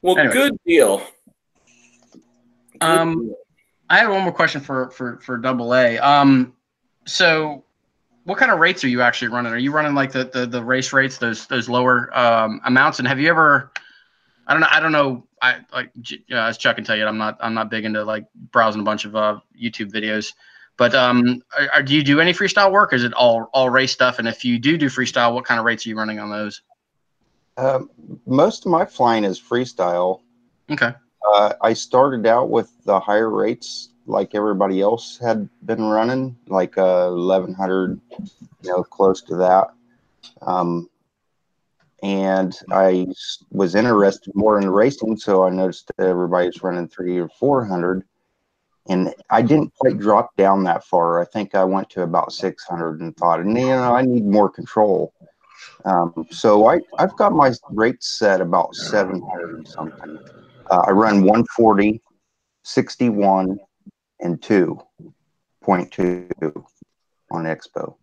Well, anyway. Good deal. I had one more question for Double A. So what kind of rates are you actually running? Are you running like the race rates, those lower amounts? And have you ever? I don't know. As Chuck can tell you, I'm not big into like browsing a bunch of YouTube videos. But do you do any freestyle work? Or is it all race stuff? And if you do freestyle, what kind of rates are you running on those? Most of my flying is freestyle. Okay. I started out with the higher rates like everybody else had been running, like 1100, close to that. And I was interested more in racing, so I noticed that everybody's running 300 or 400. And I didn't quite drop down that far. I think I went to about 600 and thought, I need more control. So I've got my rates set about 700 and something. I run 140, 61, and 2.2 on Expo.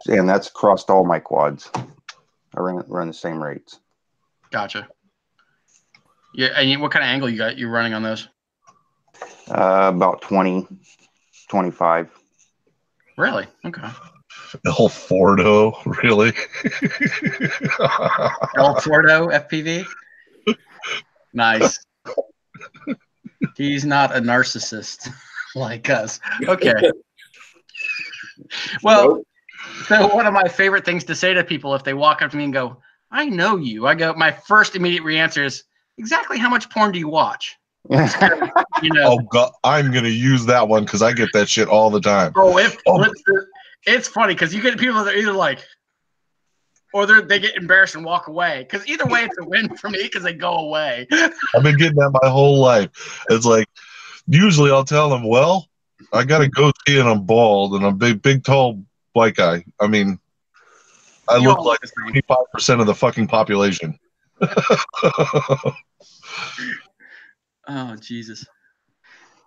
And that's across all my quads. I run the same rates. Gotcha. Yeah, and what kind of angle you're running on those? About 20, 25. Really? Okay. El Fordo, really? El Fordo FPV. Nice. He's not a narcissist like us. Okay. Well, so one of my favorite things to say to people if they walk up to me and go, "I know you," I go, my first immediate answer is, "Exactly how much porn do you watch?" You know. Oh God, I'm gonna use that one because I get that shit all the time. It's funny because you get people that are either like, or they get embarrassed and walk away. Because either way, it's a win for me because they go away. I've been getting that my whole life. It's like, usually I'll tell them, well, I got a goatee and I'm bald and I'm a big, tall white guy. I mean, I You look all like look the same. 25% of the fucking population. Oh, Jesus.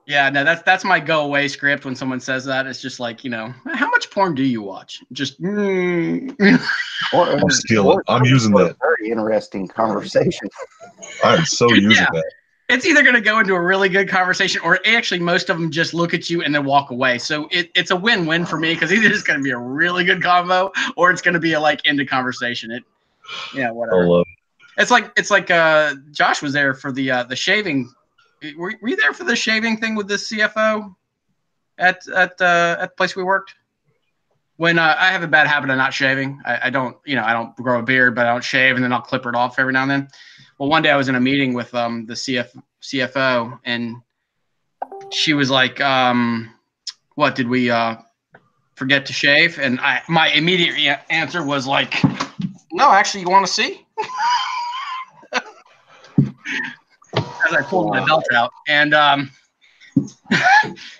Yeah, no, that's my go away script when someone says that. It's just like, how much porn do you watch? Just I'm stealing. I'm using that. Very interesting conversation. I'm so using that. It's either going to go into a really good conversation or actually most of them just look at you and then walk away. So it's a win-win for me because either it's going to be a really good combo or it's going to be a end of conversation. Whatever. It's like Josh was there for the shaving. Were you there for the shaving thing with the CFO at the place we worked? When I have a bad habit of not shaving, I don't grow a beard, but I don't shave, and then I'll clip it off every now and then. Well, one day I was in a meeting with the CFO, and she was like, "What did we forget to shave?" And my immediate answer was like, "No, actually, you want to see?" As I pulled my belt out, and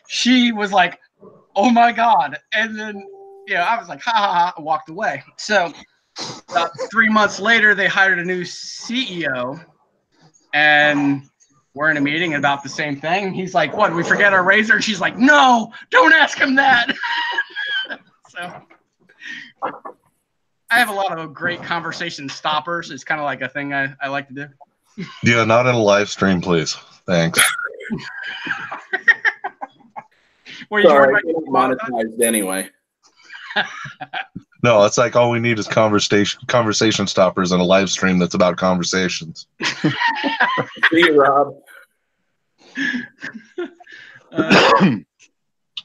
she was like, "Oh my God!" And then I was like, "Ha ha ha!" I walked away. So 3 months later, they hired a new CEO, and we're in a meeting about the same thing. He's like, "What? Did we forget our razor?" And she's like, "No, don't ask him that." So I have a lot of great conversation stoppers. It's kind of like a thing I like to do. Yeah, not in a live stream, please. Thanks. Sorry, monetized anyway. No, it's like all we need is conversation stoppers in a live stream that's about conversations. See you, Rob.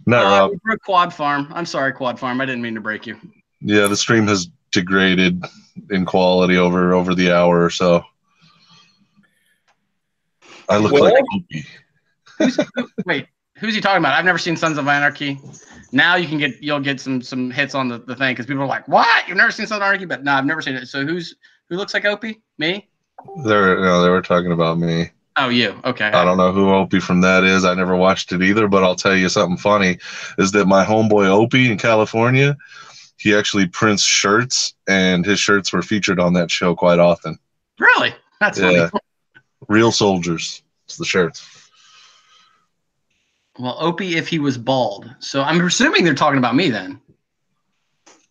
Rob. We broke Quad Farm. I'm sorry, Quad Farm. I didn't mean to break you. Yeah, the stream has degraded in quality over the hour or so. I look like Opie. Wait, who's he talking about? I've never seen Sons of Anarchy. Now you'll get some hits on the thing because people are like, "What? You've never seen Sons of Anarchy?" But no, I've never seen it. So who looks like Opie? Me? They were talking about me. Oh, you? Okay. I don't know who Opie from that is. I never watched it either, but I'll tell you something funny is that my homeboy Opie in California, he actually prints shirts, and his shirts were featured on that show quite often. Really? That's funny. Real soldiers. It's the shirts. Well, Opie, if he was bald. So I'm assuming they're talking about me then.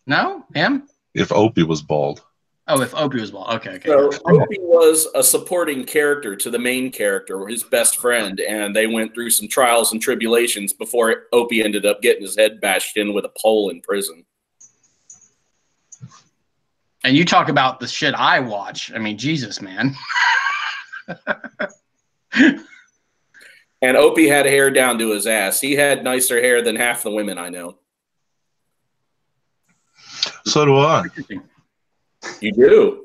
No? Him? If Opie was bald. Oh, if Opie was bald. Okay. So Opie was a supporting character to the main character, his best friend, and they went through some trials and tribulations before Opie ended up getting his head bashed in with a pole in prison. And you talk about the shit I watch. I mean, Jesus, man. And Opie had hair down to his ass. He had nicer hair than half the women I know. So do I. You do.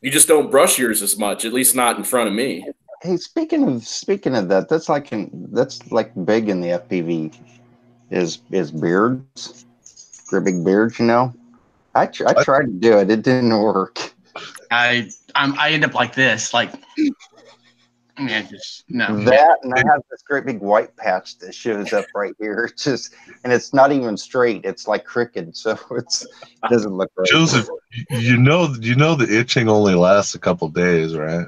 You just don't brush yours as much, at least not in front of me. Hey, speaking of that, that's like big in the FPV is beards, great big beards. I tried to do it. It didn't work. I end up like this, like. I mean, no. That, and I have this great big white patch that shows up right here. And it's not even straight. It's like crooked, so it doesn't look right. Joseph, you know the itching only lasts a couple days, right?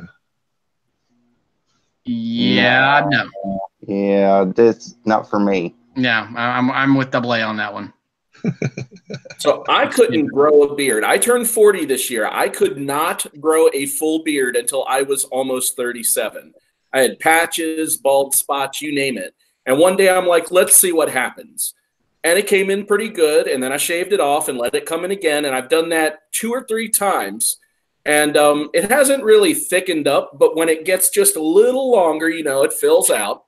Yeah, no. Yeah, that's not for me. Yeah, I'm with AA on that one. So I couldn't grow a beard. I turned 40 this year. I could not grow a full beard until I was almost 37. I had patches, bald spots, you name it. And one day I'm like, let's see what happens. and it came in pretty good. And then I shaved it off and let it come in again. And I've done that 2 or 3 times. And it hasn't really thickened up, but when it gets just a little longer, you know, it fills out.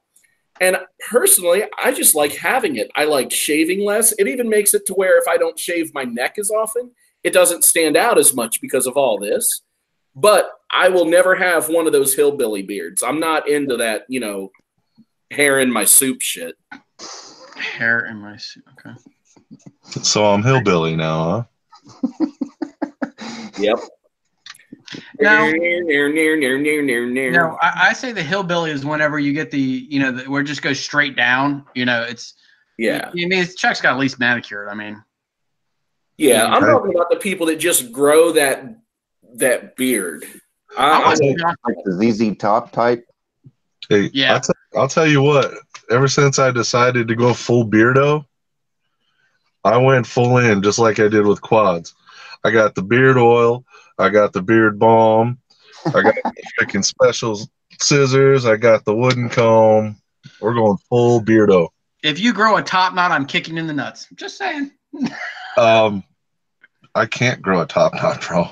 And personally, I just like having it. I like shaving less. It even makes it to where if I don't shave my neck as often, it doesn't stand out as much because of all this. But I will never have one of those hillbilly beards. I'm not into that, you know, hair in my soup shit. Hair in my soup. Okay. So I'm hillbilly now, huh? Yep. No, I say the hillbilly is whenever you get the, you know, where it just goes straight down. You know, it's, yeah. I mean, Chuck's got at least manicured. I mean, yeah, I'm talking about the people that just grow that beard. Like the ZZ Top type. Hey, yeah. I'll tell you what. Ever since I decided to go full beardo, I went full in just like I did with quads. I got the beard oil. I got the beard balm. I got the freaking special scissors. I got the wooden comb. We're going full beardo. If you grow a top knot, I'm kicking in the nuts. Just saying. I can't grow a top knot, bro.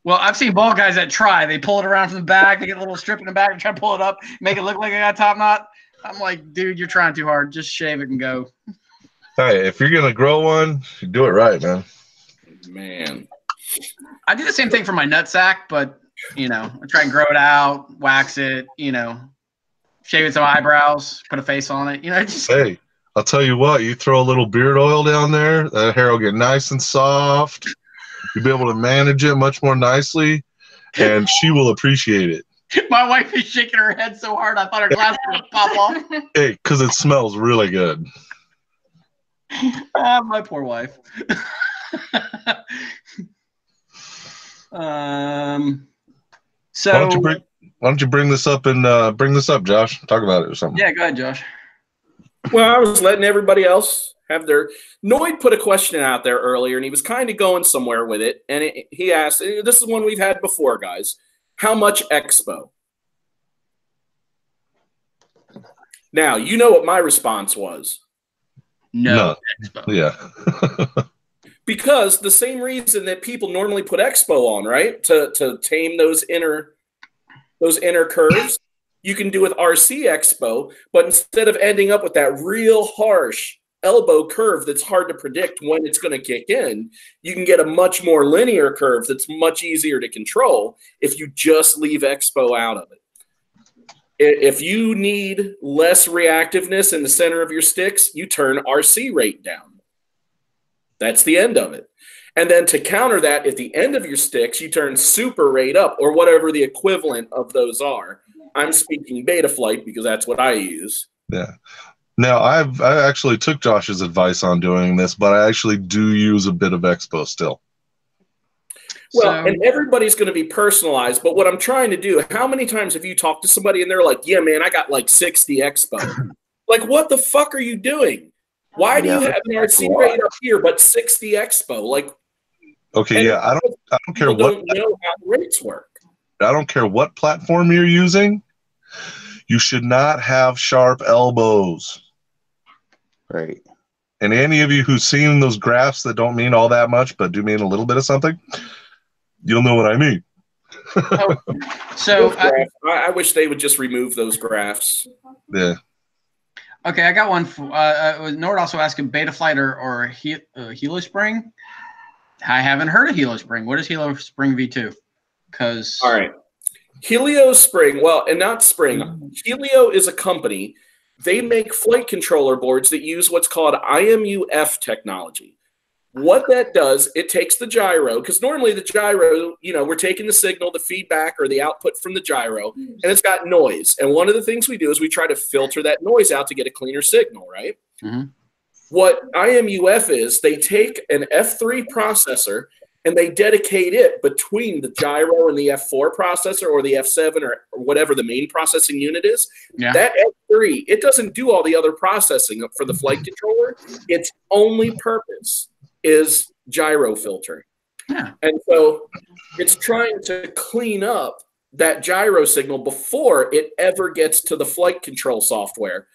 Well, I've seen bald guys that try. They pull it around from the back. They get a little strip in the back and try to pull it up, make it look like I got a top knot. I'm like, dude, you're trying too hard. Just shave it and go. Hey, if you're gonna grow one, you do it right, man. Man. I do the same thing for my nutsack, but, you know, I try and grow it out, wax it, you know, shave it some eyebrows, put a face on it, you know. Just Hey, I'll tell you what, you throw a little beard oil down there, that hair will get nice and soft. You'll be able to manage it much more nicely, and she will appreciate it. My wife is shaking her head so hard, I thought her glasses would pop off. Hey, because it smells really good. My poor wife. So why don't you bring this up and bring this up, Josh? Talk about it or something. Yeah, go ahead, Josh. Well, I was letting everybody else have their. Noid put a question out there earlier, and he was kind of going somewhere with it. And he asked, this is one we've had before, guys. How much expo? Now, you know what my response was. No. Expo. Yeah. Because the same reason that people normally put expo on, right? To tame those inner curves. You can do with RC expo, but instead of ending up with that real harsh elbow curve that's hard to predict when it's going to kick in, you can get a much more linear curve that's much easier to control if you just leave expo out of it. If you need less reactiveness in the center of your sticks, you turn RC rate down. That's the end of it. And then to counter that, at the end of your sticks, you turn super rate up, or whatever the equivalent of those are. I'm speaking Betaflight because that's what I use. Yeah. Now, I actually took Josh's advice on doing this, but I actually do use a bit of expo still. Well, and everybody's going to be personalized, but what I'm trying to do, how many times have you talked to somebody and they're like, yeah, man, I got like 60 expo. Like, what the fuck are you doing? Why do you have an RC rate up here but 60 expo? Like, okay, yeah, I don't care what. Don't know how the rates work. I don't care what platform you're using. You should not have sharp elbows. Right. And any of you who've seen those graphs that don't mean all that much, but do mean a little bit of something, you'll know what I mean. So I wish they would just remove those graphs. Yeah. Okay, I got one. Nord also asking Betaflight or Helispring. I haven't heard of Helispring. What is Helispring V2? Because all right, Helio Spring. Well, and not Spring. Helio is a company. They make flight controller boards that use what's called IMUF technology. What that does, it takes the gyro, because normally the gyro, you know, we're taking the signal, the feedback, or the output from the gyro, and it's got noise. And one of the things we do is we try to filter that noise out to get a cleaner signal, right? Mm-hmm. What IMUF is, they take an F3 processor and they dedicate it between the gyro and the F4 processor or the F7 or whatever the main processing unit is. Yeah. That F3, it doesn't do all the other processing for the flight controller. Its only purpose is gyro filtering. Yeah. And so it's trying to clean up that gyro signal before it ever gets to the flight control software.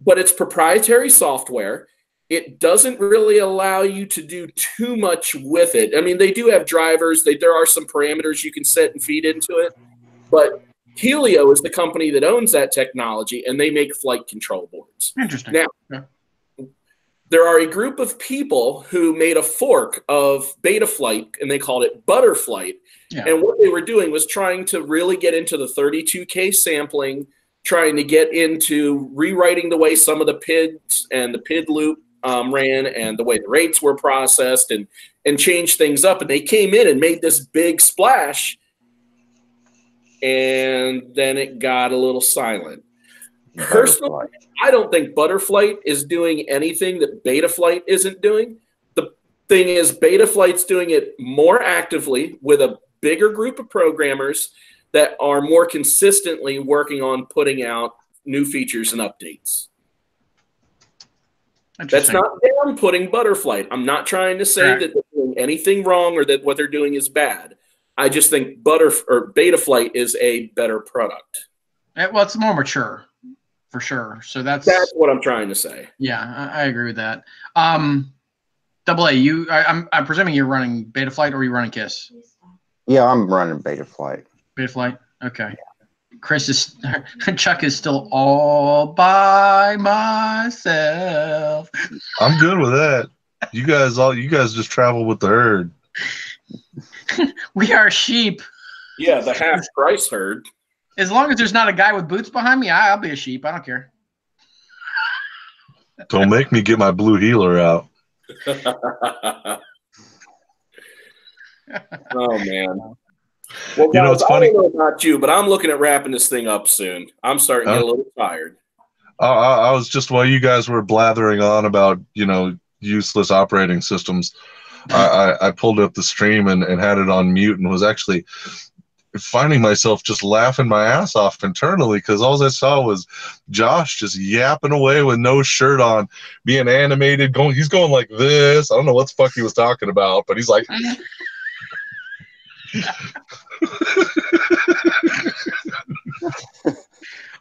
But it's proprietary software. it doesn't really allow you to do too much with it. I mean, they do have drivers. There are some parameters you can set and feed into it. But Helio is the company that owns that technology, and they make flight control boards. Interesting. Now, there are a group of people who made a fork of Betaflight, and they called it Butterflight. Yeah. And what they were doing was trying to really get into the 32K sampling, trying to get into rewriting the way some of the PIDs and the PID loop ran and the way the rates were processed and change things up. And they came in and made this big splash, and then it got a little silent. Personally, I don't think Butterflight is doing anything that Betaflight isn't doing. The thing is, Betaflight's doing it more actively with a bigger group of programmers that are more consistently working on putting out new features and updates. That's not downputting Butterflight. I'm not trying to say that they're doing anything wrong or that what they're doing is bad. I just think Betaflight is a better product. Well, it's more mature, for sure. So that's what I'm trying to say. Yeah, I agree with that. Double A, I'm presuming you're running Betaflight, or are you running KISS? Yeah, I'm running Betaflight. Betaflight, okay. Chuck is still all by myself. I'm good with that. You guys just travel with the herd. We are sheep. Yeah, the half price herd. As long as there's not a guy with boots behind me, I'll be a sheep. I don't care. Don't make me get my blue healer out. Oh, man. Well, guys, it's funny. I don't know about you, but I'm looking at wrapping this thing up soon. I'm starting to get a little tired. I was just, while you guys were blathering on about, useless operating systems, I pulled up the stream and had it on mute and was actually finding myself just laughing my ass off internally, because all I saw was Josh just yapping away with no shirt on, being animated, he's going like this. I don't know what the fuck he was talking about, but he's like...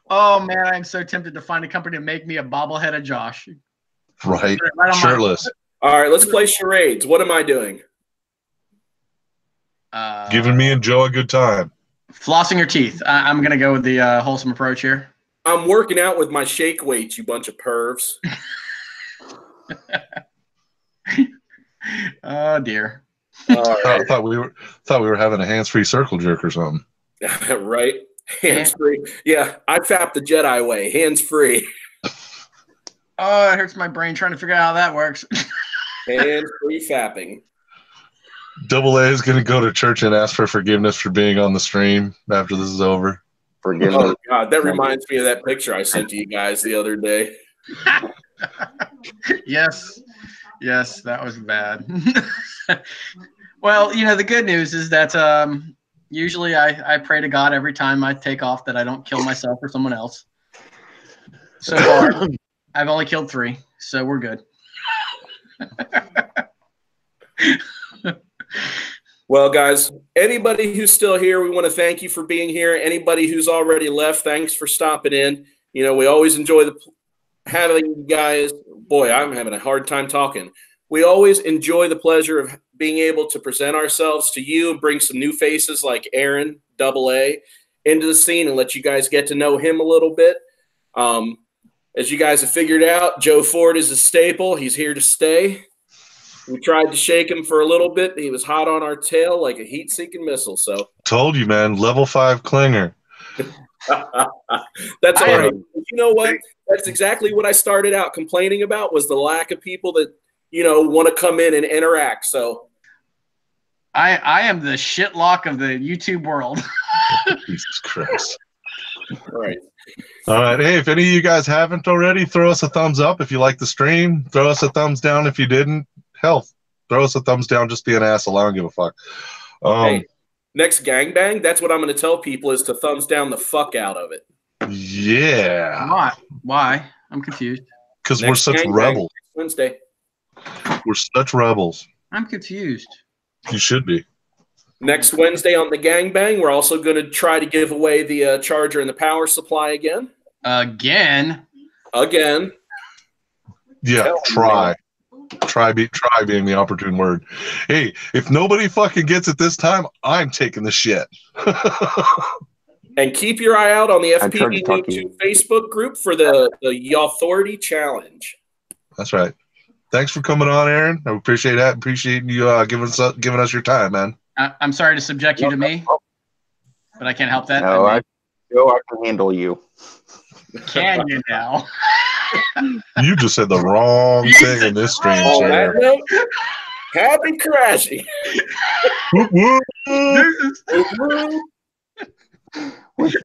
Oh man, I'm so tempted to find a company to make me a bobblehead of Josh. Right, shirtless. All right, let's play charades. What am I doing? Giving me and Joe a good time. Flossing your teeth. I'm gonna go with the wholesome approach here. I'm working out with my shake weights, you bunch of pervs. Oh dear. Right. I thought we were having a hands-free circle jerk or something. Right? Hands-free. Yeah, I fapped the Jedi way. Hands-free. Oh, it hurts my brain trying to figure out how that works. Hands-free fapping. Double A is going to go to church and ask for forgiveness for being on the stream after this is over. Forgiveness. Oh, God, that reminds me of that picture I sent to you guys the other day. Yes, that was bad. Well, the good news is that usually I pray to God every time I take off that I don't kill myself or someone else. So far, I've only killed 3, so we're good. Well, guys, anybody who's still here, we want to thank you for being here. Anybody who's already left, thanks for stopping in. We always enjoy having you guys. Boy, I'm having a hard time talking. We always enjoy the pleasure of being able to present ourselves to you and bring some new faces like Aaron, Double A, into the scene and let you guys get to know him a little bit. As you guys have figured out, Joe Ford is a staple. He's here to stay. We tried to shake him for a little bit. He was hot on our tail like a heat-seeking missile. So told you, man, level 5 clinger. That's all right. You know what? That's exactly what I started out complaining about, was the lack of people that, want to come in and interact. So I am the shitlock of the YouTube world. Jesus Christ. All right. All right. Hey, if any of you guys haven't already, throw us a thumbs up if you like the stream. Throw us a thumbs down if you didn't. Hell, throw us a thumbs down. Just be an asshole. I don't give a fuck. Hey, next gangbang, that's what I'm going to tell people, is to thumbs down the fuck out of it. Yeah. Why? I'm confused. Because we're such rebels. Wednesday. We're such rebels. I'm confused. You should be. Next Wednesday on the gangbang, we're also going to try to give away the charger and the power supply again. Again. Yeah, try being the opportune word. Hey, if nobody fucking gets it this time, I'm taking the shit. And keep your eye out on the I tried to talk to you. FPVnoobtube Facebook group for the Authority Challenge. That's right. Thanks for coming on, Aaron. I appreciate that. Appreciate you giving us your time, man. I'm sorry to subject you to me, but I can't help that. No, I can handle you. Can you now? You just said the wrong thing in this stream, On sir. that note, happy crashing. Whoop, whoop. With